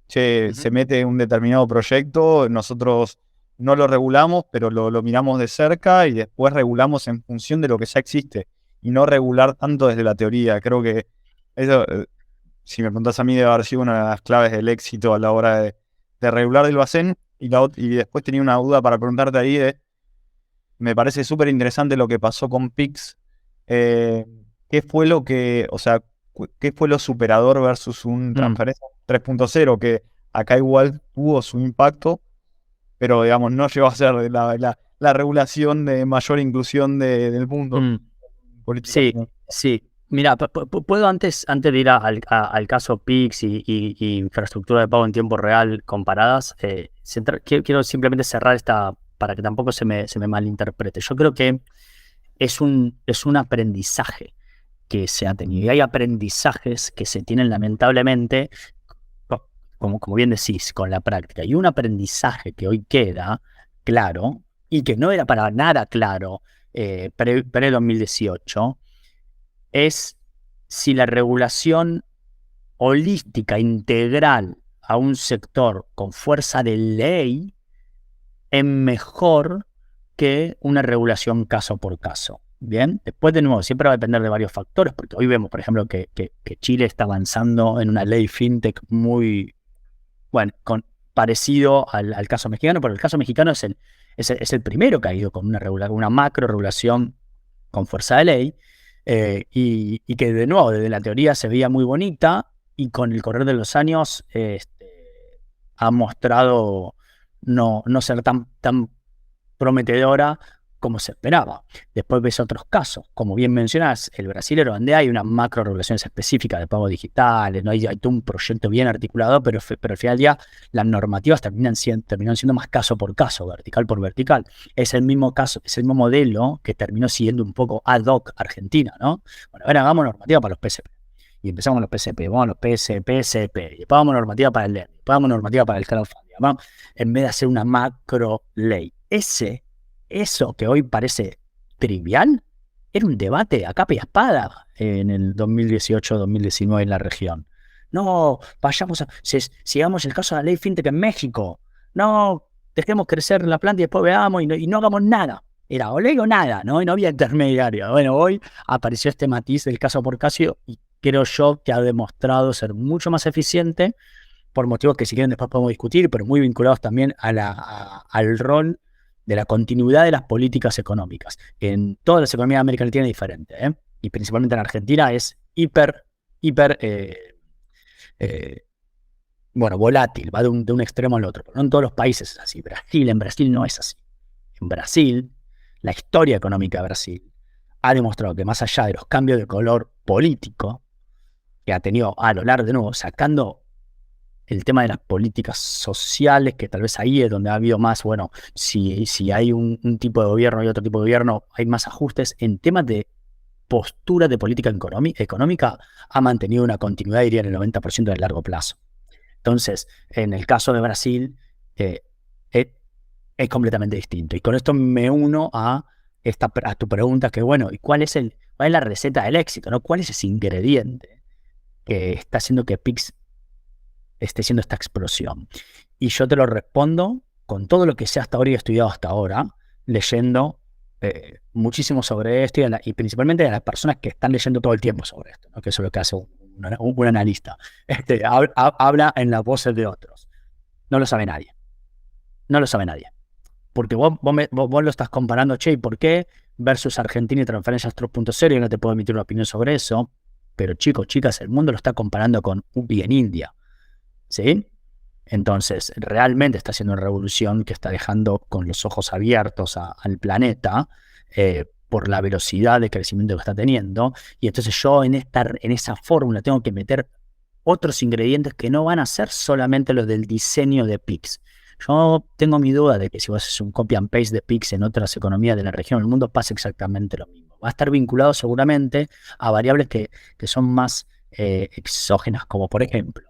Speaker 4: che, se mete un determinado proyecto, nosotros no lo regulamos, pero lo miramos de cerca y después regulamos en función de lo que ya existe y no regular tanto desde la teoría. Creo que eso, si me preguntás a mí, debe haber sido una de las claves del éxito a la hora de regular del Bacen. Y después tenía una duda para preguntarte ahí me parece súper interesante lo que pasó con Pix. ¿Qué fue lo que, o sea, qué fue lo superador versus un transferencia 3.0 que acá igual tuvo su impacto, pero digamos no llegó a ser la regulación de mayor inclusión del mundo?
Speaker 5: Sí, sí. Mira, puedo antes de ir al caso PIX y infraestructura de pago en tiempo real comparadas, quiero simplemente cerrar esta para que tampoco se me malinterprete. Yo creo que es un aprendizaje que se ha tenido. Y hay aprendizajes que se tienen lamentablemente, como bien decís, con la práctica. Y un aprendizaje que hoy queda claro y que no era para nada claro pre-2018 es si la regulación holística, integral a un sector con fuerza de ley es mejor que una regulación caso por caso. Bien, después de nuevo, siempre va a depender de varios factores, porque hoy vemos, por ejemplo, que Chile está avanzando en una ley fintech muy, bueno, parecido al caso mexicano, pero el caso mexicano es el primero que ha ido con una macro regulación con fuerza de ley, y que de nuevo, desde la teoría se veía muy bonita, y con el correr de los años ha mostrado no ser tan prometedora como se esperaba. Después ves otros casos, como bien mencionas, el brasilero, donde hay una macro regulaciones específicas de pagos digitales, ¿no? Hay todo un proyecto bien articulado, pero al final del día las normativas terminan siendo más caso por caso, vertical por vertical. Es el mismo caso, es el mismo modelo que terminó siendo un poco ad hoc Argentina, ¿no? Bueno, ahora hagamos normativa para los PSP. Y empezamos los PSP, vamos a los PSP, y después vamos normativa para el lending, después vamos normativa para el crowdfunding, ¿no? En vez de hacer una macro ley. Eso que hoy parece trivial, era un debate a capa y espada en el 2018-2019 en la región. No, sigamos el caso de la ley fintech en México. No, dejemos crecer la planta y después veamos y no hagamos nada. Era o ley o nada, ¿no? Y no había intermediario. Bueno, hoy apareció este matiz del caso por caso y creo yo que ha demostrado ser mucho más eficiente por motivos que si quieren después podemos discutir, pero muy vinculados también al rol de la continuidad de las políticas económicas. En todas las economías de América Latina es diferente, y principalmente en Argentina es hiper volátil, va de un extremo al otro, pero no en todos los países es así. En Brasil no es así. En Brasil, la historia económica de Brasil ha demostrado que más allá de los cambios de color político que ha tenido a lo largo, de nuevo, sacando el tema de las políticas sociales, que tal vez ahí es donde ha habido más, bueno, si hay un tipo de gobierno y otro tipo de gobierno, hay más ajustes. En temas de postura de política económica, ha mantenido una continuidad, diría, en el 90% del largo plazo. Entonces, en el caso de Brasil, es completamente distinto. Y con esto me uno a tu pregunta, que bueno, ¿y cuál es la receta del éxito, ¿no? ¿Cuál es ese ingrediente que está haciendo que Pix esté haciendo esta explosión? Y yo te lo respondo con todo lo que sé hasta ahora y he estudiado hasta ahora, leyendo muchísimo sobre esto y principalmente a las personas que están leyendo todo el tiempo sobre esto, ¿no? Que eso es lo que hace un analista. Habla en las voces de otros. No lo sabe nadie. No lo sabe nadie. Porque vos lo estás comparando, che, ¿y por qué versus Argentina y transferencias 3.0? Yo no te puedo emitir una opinión sobre eso, pero chicos, chicas, el mundo lo está comparando con UPI en India. ¿Sí? Entonces, realmente está haciendo una revolución que está dejando con los ojos abiertos al planeta por la velocidad de crecimiento que está teniendo. Y entonces yo en esa fórmula tengo que meter otros ingredientes que no van a ser solamente los del diseño de Pix. Yo tengo mi duda de que si vos haces un copy and paste de Pix en otras economías de la región del mundo pasa exactamente lo mismo. Va a estar vinculado seguramente a variables que son más exógenas, como por ejemplo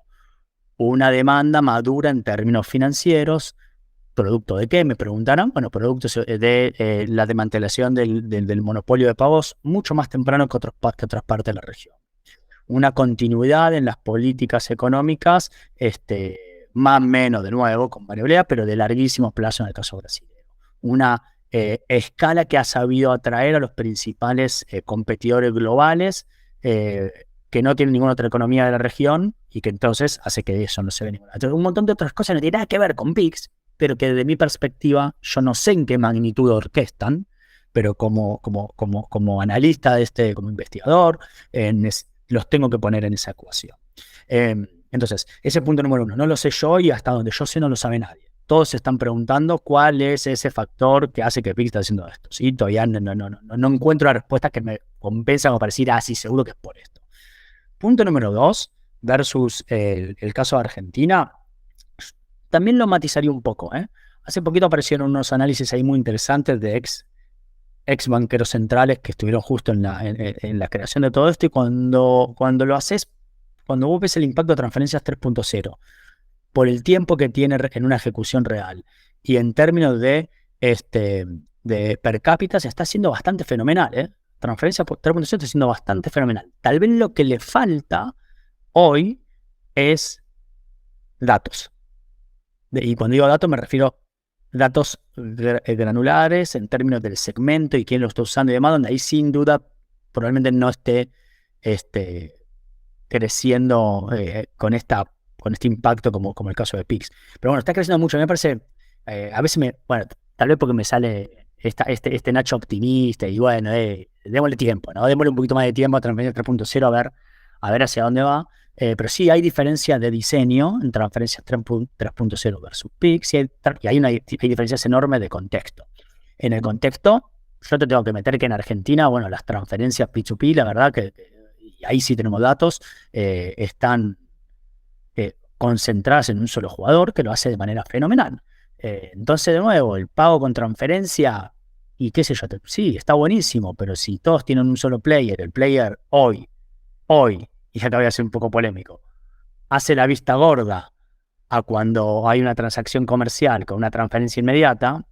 Speaker 5: una demanda madura en términos financieros. ¿Producto de qué? Me preguntarán. Bueno, producto de la desmantelación del monopolio de pagos mucho más temprano que otras partes de la región. Una continuidad en las políticas económicas, más o menos, de nuevo, con variabilidad, pero de larguísimo plazo en el caso brasileño. Una escala que ha sabido atraer a los principales competidores globales que no tienen ninguna otra economía de la región y que entonces hace que eso no se ve ninguna. Entonces, un montón de otras cosas no tienen nada que ver con Pix, pero que desde mi perspectiva yo no sé en qué magnitud orquestan, pero como analista como investigador, los tengo que poner en esa ecuación. Entonces, ese punto número 1, no lo sé yo y hasta donde yo sé no lo sabe nadie. Todos se están preguntando cuál es ese factor que hace que Pix esté haciendo esto. ¿Sí? Todavía no encuentro la respuesta que me compensa como para decir, sí, seguro que es por esto. Punto número 2, versus el caso de Argentina, también lo matizaría un poco. Hace poquito aparecieron unos análisis ahí muy interesantes de ex banqueros centrales que estuvieron justo en la creación de todo esto, y cuando lo haces, cuando vos ves el impacto de transferencias 3.0 por el tiempo que tiene en una ejecución real y en términos de per cápita, se está haciendo bastante fenomenal. Transferencia por 3.0 está haciendo bastante fenomenal. Tal vez lo que le falta hoy es datos. Y cuando digo datos me refiero a datos granulares en términos del segmento y quién lo está usando y demás, donde ahí sin duda probablemente no esté creciendo con este impacto como el caso de Pix. Pero bueno, está creciendo mucho. Me parece, a veces tal vez porque me sale este Nacho optimista y bueno, démosle tiempo, ¿no? Démosle un poquito más de tiempo a Transferencia 3.0 a ver hacia dónde va. Pero sí hay diferencia de diseño en Transferencias 3.0 versus Pix y hay diferencias enormes de contexto. En el contexto, yo te tengo que meter que en Argentina, bueno, las transferencias P2P, la verdad que ahí sí tenemos datos, están concentradas en un solo jugador que lo hace de manera fenomenal. Entonces, de nuevo, el pago con transferencia, y qué sé yo, sí, está buenísimo, pero si todos tienen un solo player, el player hoy, y acá voy a ser un poco polémico, hace la vista gorda a cuando hay una transacción comercial con una transferencia inmediata,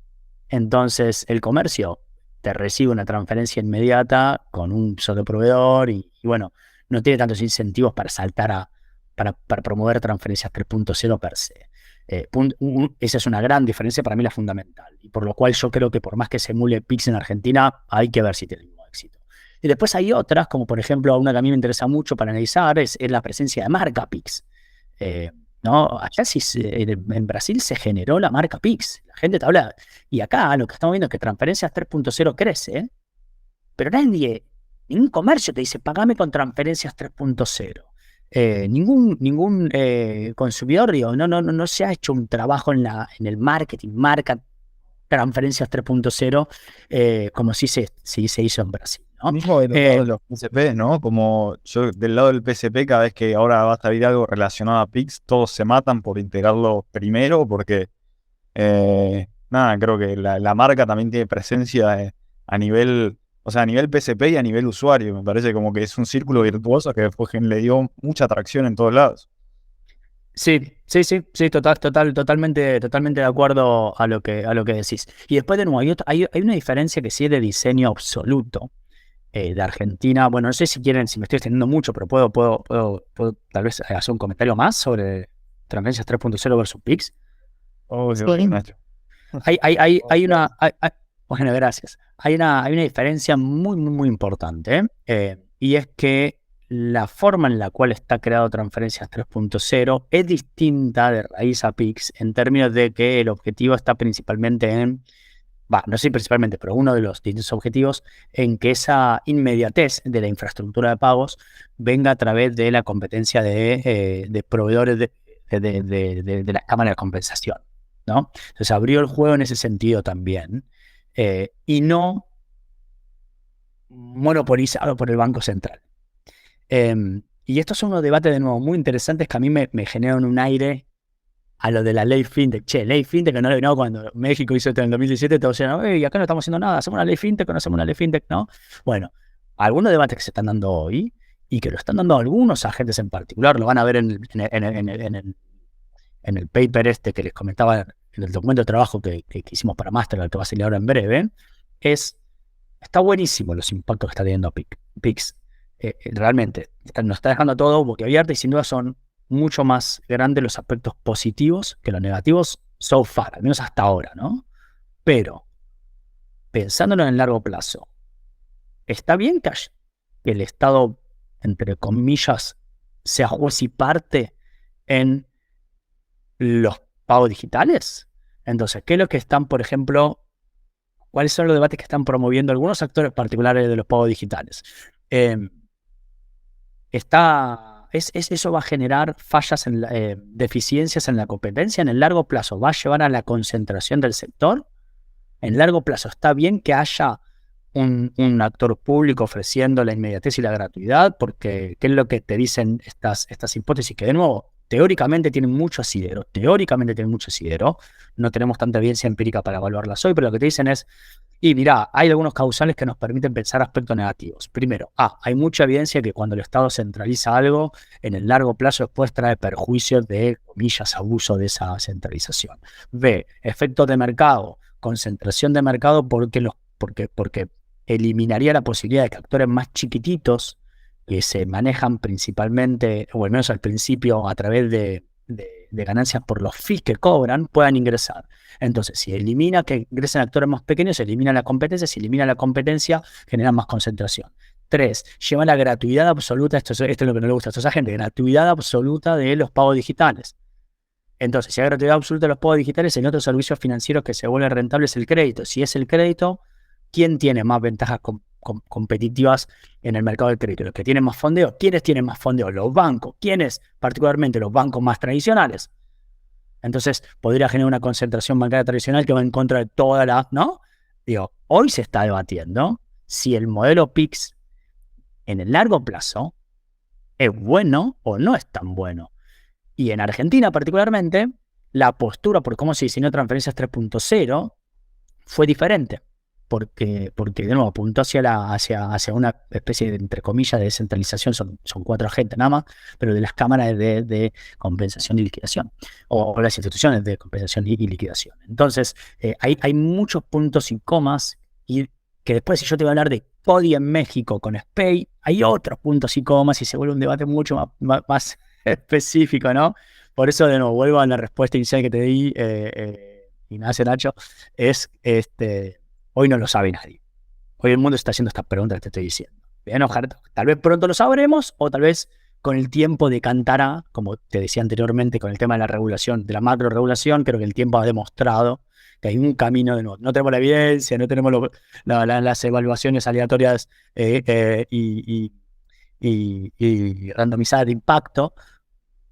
Speaker 5: entonces el comercio te recibe una transferencia inmediata con un solo proveedor y bueno, no tiene tantos incentivos para saltar para promover transferencias 3.0 per se. Esa es una gran diferencia, para mí la fundamental, y por lo cual yo creo que por más que se emule Pix en Argentina, hay que ver si tiene el mismo éxito. Y después hay otras, como por ejemplo una que a mí me interesa mucho para analizar, es la presencia de marca Pix. ¿No? Allá en Brasil se generó la marca Pix, la gente te habla, y acá lo que estamos viendo es que Transferencias 3.0 crece, pero ningún comercio te dice, pagame con Transferencias 3.0. Ningún consumidor, digo, no se ha hecho un trabajo en el marketing, marca Transferencias 3.0 como sí se hizo en Brasil, ¿no?
Speaker 4: Mismo del lado de los PSP, ¿no? Como yo del lado del PSP, cada vez que ahora va a salir algo relacionado a Pix, todos se matan por integrarlo primero, porque creo que la marca también tiene presencia a nivel PSP y a nivel usuario. Me parece como que es un círculo virtuoso que después le dio mucha atracción en todos lados.
Speaker 5: Sí, totalmente de acuerdo a lo que decís. Y después de nuevo, hay una diferencia que sí es de diseño absoluto de Argentina. Bueno, no sé si me estoy extendiendo mucho, pero puedo tal vez hacer un comentario más sobre Transferencias 3.0 versus Pix.
Speaker 4: Nacho.
Speaker 5: Bueno, gracias. Hay una diferencia muy, muy, muy importante, y es que la forma en la cual está creado Transferencias 3.0 es distinta de raíz a Pix en términos de que el objetivo está principalmente no sé principalmente, pero uno de los distintos objetivos en que esa inmediatez de la infraestructura de pagos venga a través de la competencia de proveedores de la cámara de compensación, ¿no? Entonces abrió el juego en ese sentido también, y no monopolizado por el Banco Central. Y estos son unos debates de nuevo muy interesantes que a mí me generan un aire a lo de la ley fintech. Ley fintech, no, cuando México hizo esto en el 2017, todos decían, y acá no estamos haciendo nada, hacemos una ley fintech o no hacemos una ley fintech, ¿no? Bueno, algunos debates que se están dando hoy y que lo están dando algunos agentes en particular, lo van a ver en en el paper este que les comentaba, en el documento de trabajo que hicimos para Master, al que va a salir ahora en breve, está buenísimo los impactos que está teniendo PIX. Realmente, nos está dejando todo boquiabierto y sin duda son mucho más grandes los aspectos positivos que los negativos so far, al menos hasta ahora, ¿no? Pero, pensándolo en el largo plazo, ¿está bien que el Estado, entre comillas, sea juez y parte en los pagos digitales? Entonces, ¿qué es lo que están, por ejemplo, cuáles son los debates que están promoviendo algunos actores particulares de los pagos digitales? ¿Eso va a generar fallas, deficiencias en la competencia? ¿En el largo plazo va a llevar a la concentración del sector? ¿En largo plazo está bien que haya un actor público ofreciendo la inmediatez y la gratuidad? Porque, ¿qué es lo que te dicen estas hipótesis? Que, de nuevo, teóricamente tienen mucho asidero. No tenemos tanta evidencia empírica para evaluarlas hoy, pero lo que te dicen es, y mirá, hay algunos causales que nos permiten pensar aspectos negativos. Primero, hay mucha evidencia que cuando el Estado centraliza algo, en el largo plazo después trae perjuicios de, comillas, abuso de esa centralización. B, efectos de mercado, concentración de mercado porque eliminaría la posibilidad de que actores más chiquititos que se manejan principalmente, o al menos al principio, a través de ganancias por los fees que cobran, puedan ingresar. Entonces, si elimina que ingresen actores más pequeños, se elimina la competencia. Si elimina la competencia, genera más concentración. 3, lleva la gratuidad absoluta, esto es lo que no le gusta a esta gente, gratuidad absoluta de los pagos digitales. Entonces, si hay gratuidad absoluta de los pagos digitales, en otros servicios financieros que se vuelven rentables es el crédito. Si es el crédito, ¿quién tiene más ventajas competitivas en el mercado del crédito? ¿Los que tienen más fondeo? ¿Quiénes tienen más fondeo? Los bancos. ¿Quiénes? Particularmente los bancos más tradicionales. Entonces, podría generar una concentración bancaria tradicional que va en contra de toda la, ¿no? Hoy se está debatiendo si el modelo PIX en el largo plazo es bueno o no es tan bueno. Y en Argentina, particularmente, la postura, por cómo se diseñó Transferencias 3.0, fue diferente. Porque de nuevo, apuntó hacia una especie de, entre comillas, de descentralización. Son 4 agentes nada más, pero de las cámaras de compensación y liquidación, o las instituciones de compensación y liquidación. Entonces, hay muchos puntos y comas, y que después, si yo te voy a hablar de CODI en México con SPEI, hay otros puntos y comas y se vuelve un debate mucho más específico, ¿no? Por eso, de nuevo, vuelvo a la respuesta inicial que te di, Ignacio, Nacho, es hoy no lo sabe nadie. Hoy el mundo está haciendo estas preguntas que te estoy diciendo. Tal vez pronto lo sabremos, o tal vez con el tiempo decantará, como te decía anteriormente, con el tema de la regulación, de la macro regulación. Creo que el tiempo ha demostrado que hay un camino de nuevo. No tenemos la evidencia, no tenemos las evaluaciones aleatorias y randomizadas de impacto,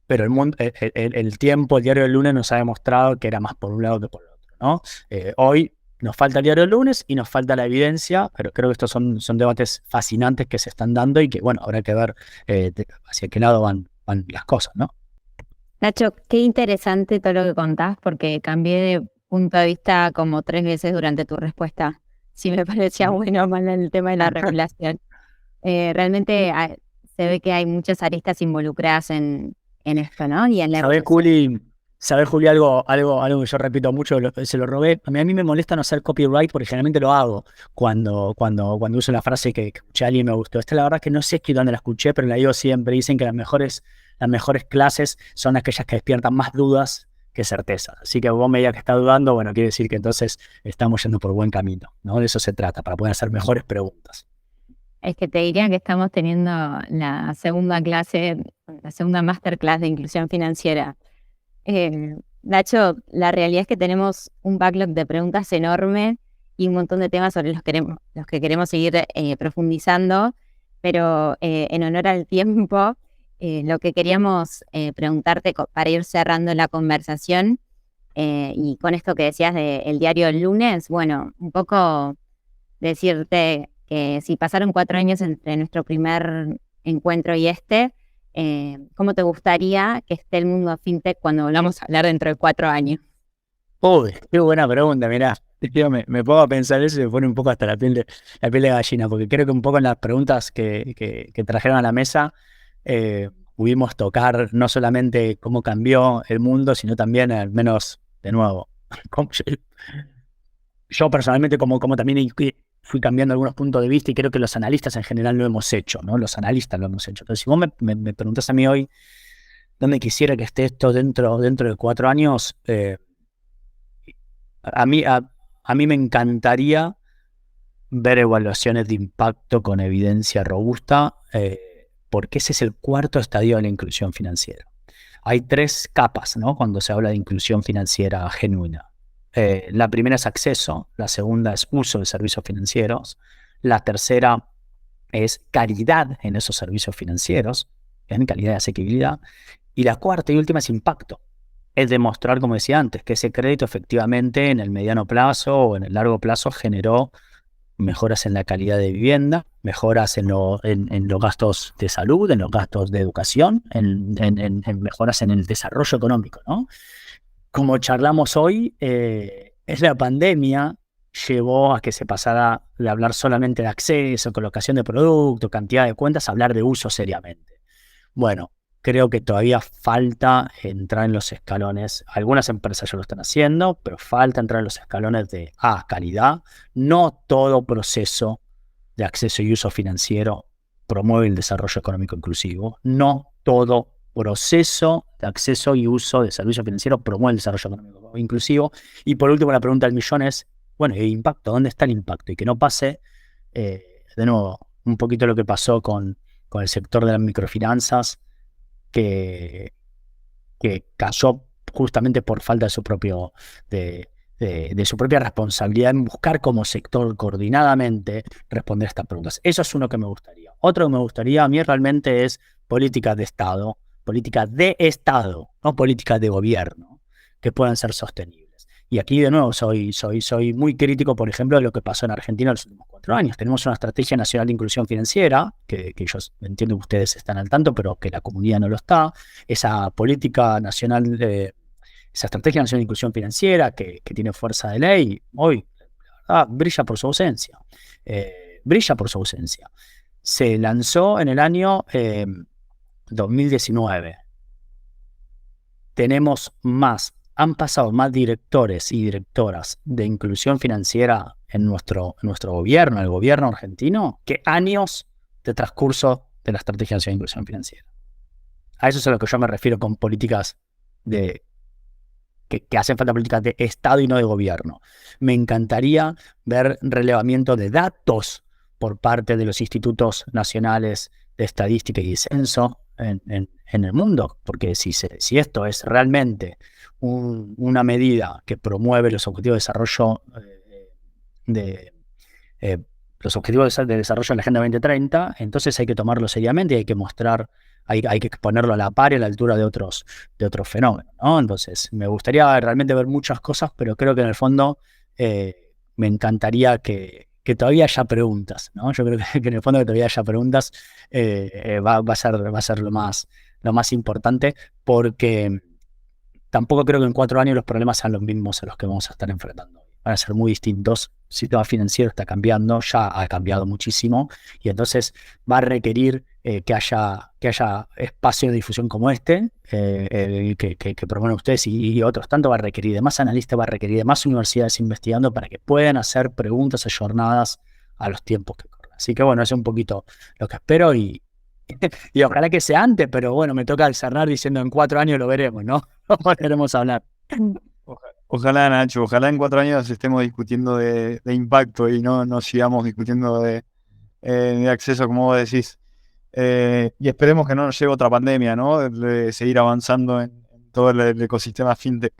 Speaker 5: pero el tiempo, el diario del lunes nos ha demostrado que era más por un lado que por el otro, ¿no? Hoy nos falta el diario del lunes y nos falta la evidencia, pero creo que estos son debates fascinantes que se están dando y que, bueno, habrá que ver hacia qué lado van las cosas, ¿no?
Speaker 7: Nacho, qué interesante todo lo que contás, porque cambié de punto de vista como 3 veces durante tu respuesta. Si me parecía bueno o mal el tema de la regulación. Realmente se ve que hay muchas aristas involucradas en esto, ¿no? Y en la
Speaker 5: ¿Sabés, Juli, algo que yo repito mucho, se lo robé? A mí me molesta no hacer copyright porque generalmente lo hago cuando uso la frase que escuché a alguien y me gustó. Esta la verdad que no sé dónde la escuché, pero la digo siempre. Dicen que las mejores clases son aquellas que despiertan más dudas que certezas. Así que vos me digas que estás dudando, bueno, quiere decir que entonces estamos yendo por buen camino, ¿no? De eso se trata, para poder hacer mejores preguntas.
Speaker 7: Es que te diría que estamos teniendo la segunda masterclass de inclusión financiera. Nacho, la realidad es que tenemos un backlog de preguntas enorme y un montón de temas sobre los que queremos seguir profundizando, pero en honor al tiempo, lo que queríamos preguntarte para ir cerrando la conversación, y con esto que decías del diario del lunes, bueno, un poco decirte que si pasaron 4 años entre nuestro primer encuentro y ¿cómo te gustaría que esté el mundo fintech cuando volvamos a hablar dentro de 4 años?
Speaker 5: Uy, qué buena pregunta, mirá. Me pongo a pensar eso y me pone un poco hasta la piel de gallina, porque creo que un poco en las preguntas que trajeron a la mesa pudimos tocar no solamente cómo cambió el mundo, sino también, al menos, de nuevo, yo personalmente como también fui cambiando algunos puntos de vista y creo que los analistas en general lo hemos hecho, ¿no? Los analistas lo hemos hecho. Entonces, si vos me preguntás a mí hoy dónde quisiera que esté esto dentro de 4 años, a mí me encantaría ver evaluaciones de impacto con evidencia robusta, porque ese es el cuarto estadio de la inclusión financiera. Hay 3 capas, ¿no? Cuando se habla de inclusión financiera genuina. La primera es acceso, la segunda es uso de servicios financieros, la tercera es calidad en esos servicios financieros, en calidad y asequibilidad, y la cuarta y última es impacto. Es demostrar, como decía antes, que ese crédito efectivamente en el mediano plazo o en el largo plazo generó mejoras en la calidad de vivienda, mejoras en los gastos de salud, en los gastos de educación, en mejoras en el desarrollo económico, ¿no? Como charlamos hoy, es la pandemia llevó a que se pasara de hablar solamente de acceso, colocación de producto, cantidad de cuentas, a hablar de uso seriamente. Bueno, creo que todavía falta entrar en los escalones. Algunas empresas ya lo están haciendo, pero falta entrar en los escalones de calidad. No todo proceso de acceso y uso financiero promueve el desarrollo económico inclusivo. No todo proceso de acceso y uso de servicios financieros promueve el desarrollo económico inclusivo. Y por último, la pregunta del millón es, bueno, ¿el impacto? ¿Dónde está el impacto? Y que no pase, de nuevo, un poquito lo que pasó con el sector de las microfinanzas, que cayó justamente por falta de su propio de su propia responsabilidad en buscar como sector coordinadamente responder a estas preguntas. Eso es uno que me gustaría. Otro que me gustaría a mí realmente es políticas de Estado, no políticas de gobierno, que puedan ser sostenibles. Y aquí de nuevo soy muy crítico, por ejemplo, de lo que pasó en Argentina en los últimos 4 años. Tenemos una estrategia nacional de inclusión financiera, que yo entiendo que ustedes están al tanto, pero que la comunidad no lo está. Esa política nacional, esa estrategia nacional de inclusión financiera que tiene fuerza de ley, hoy brilla por su ausencia. Se lanzó en el año 2019. Han pasado más directores y directoras de inclusión financiera en nuestro gobierno, el gobierno argentino, que años de transcurso de la Estrategia Nacional de Inclusión Financiera. A eso es a lo que yo me refiero con políticas que hacen falta, políticas de Estado y no de gobierno. Me encantaría ver relevamiento de datos por parte de los institutos nacionales de estadística y censo en el mundo, porque si esto es realmente una medida que promueve los objetivos de desarrollo los objetivos de desarrollo en la Agenda 2030, entonces hay que tomarlo seriamente y hay que mostrar, hay que ponerlo a la par y a la altura de otros fenómenos, ¿no? Entonces, me gustaría realmente ver muchas cosas, pero creo que en el fondo me encantaría que todavía haya preguntas, ¿no? Yo creo que en el fondo que todavía haya preguntas va a ser lo más importante, porque tampoco creo que en 4 años los problemas sean los mismos a los que vamos a estar enfrentando. Van a ser muy distintos. El sistema financiero está cambiando, ya ha cambiado muchísimo, y entonces va a requerir que haya espacio de difusión como este, que promueven ustedes y otros tanto. Va a requerir de más analistas, va a requerir de más universidades investigando para que puedan hacer preguntas ayornadas a los tiempos que corren. Así que bueno, eso es un poquito lo que espero y ojalá que sea antes, pero bueno, me toca cerrar diciendo en 4 años lo veremos, ¿no? Lo volveremos a hablar.
Speaker 4: Ojalá, Nacho, ojalá en 4 años estemos discutiendo de impacto y no sigamos discutiendo de acceso, como vos decís. Y esperemos que no nos llegue otra pandemia, ¿no? De seguir avanzando en todo el ecosistema fintech.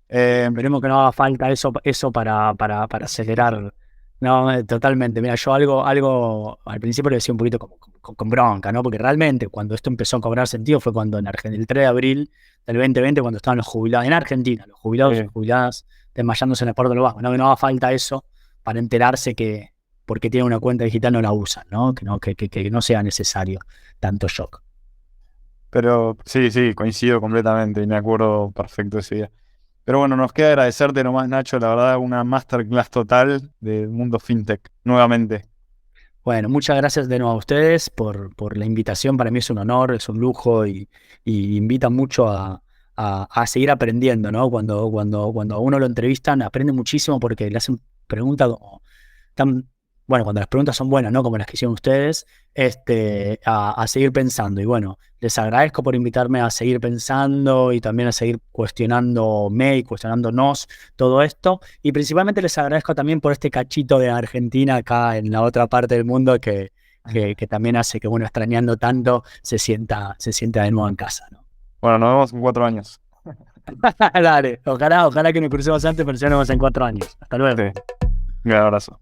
Speaker 5: Esperemos que no haga falta eso para acelerar. No, totalmente. Mira, yo algo al principio lo decía un poquito con bronca, ¿no? Porque realmente cuando esto empezó a cobrar sentido fue cuando el 3 de abril del 2020, cuando estaban los jubilados en Argentina, los jubilados y jubiladas desmayándose en el puerto de los bancos, ¿no? Que no haga falta eso para enterarse que porque tienen una cuenta digital no la usan, ¿no? Que no sea necesario tanto shock.
Speaker 4: Pero sí, coincido completamente y me acuerdo perfecto ese día. Pero bueno, nos queda agradecerte nomás, Nacho, la verdad, una masterclass total del mundo fintech, nuevamente.
Speaker 5: Bueno, muchas gracias de nuevo a ustedes por la invitación. Para mí es un honor, es un lujo y invita mucho a seguir aprendiendo, ¿no? Cuando a uno lo entrevistan, aprende muchísimo porque le hacen preguntas como tan, bueno, cuando las preguntas son buenas, ¿no? Como las que hicieron ustedes, a seguir pensando. Y bueno, les agradezco por invitarme a seguir pensando y también a seguir cuestionándome y cuestionándonos todo esto. Y principalmente les agradezco también por este cachito de Argentina acá en la otra parte del mundo que también hace que uno extrañando tanto se sienta de nuevo en casa, ¿no?
Speaker 4: Bueno, nos vemos en 4 años.
Speaker 5: Dale, ojalá que nos crucemos antes, pero ya nos vemos en 4 años. Hasta luego.
Speaker 4: Sí. Un gran abrazo.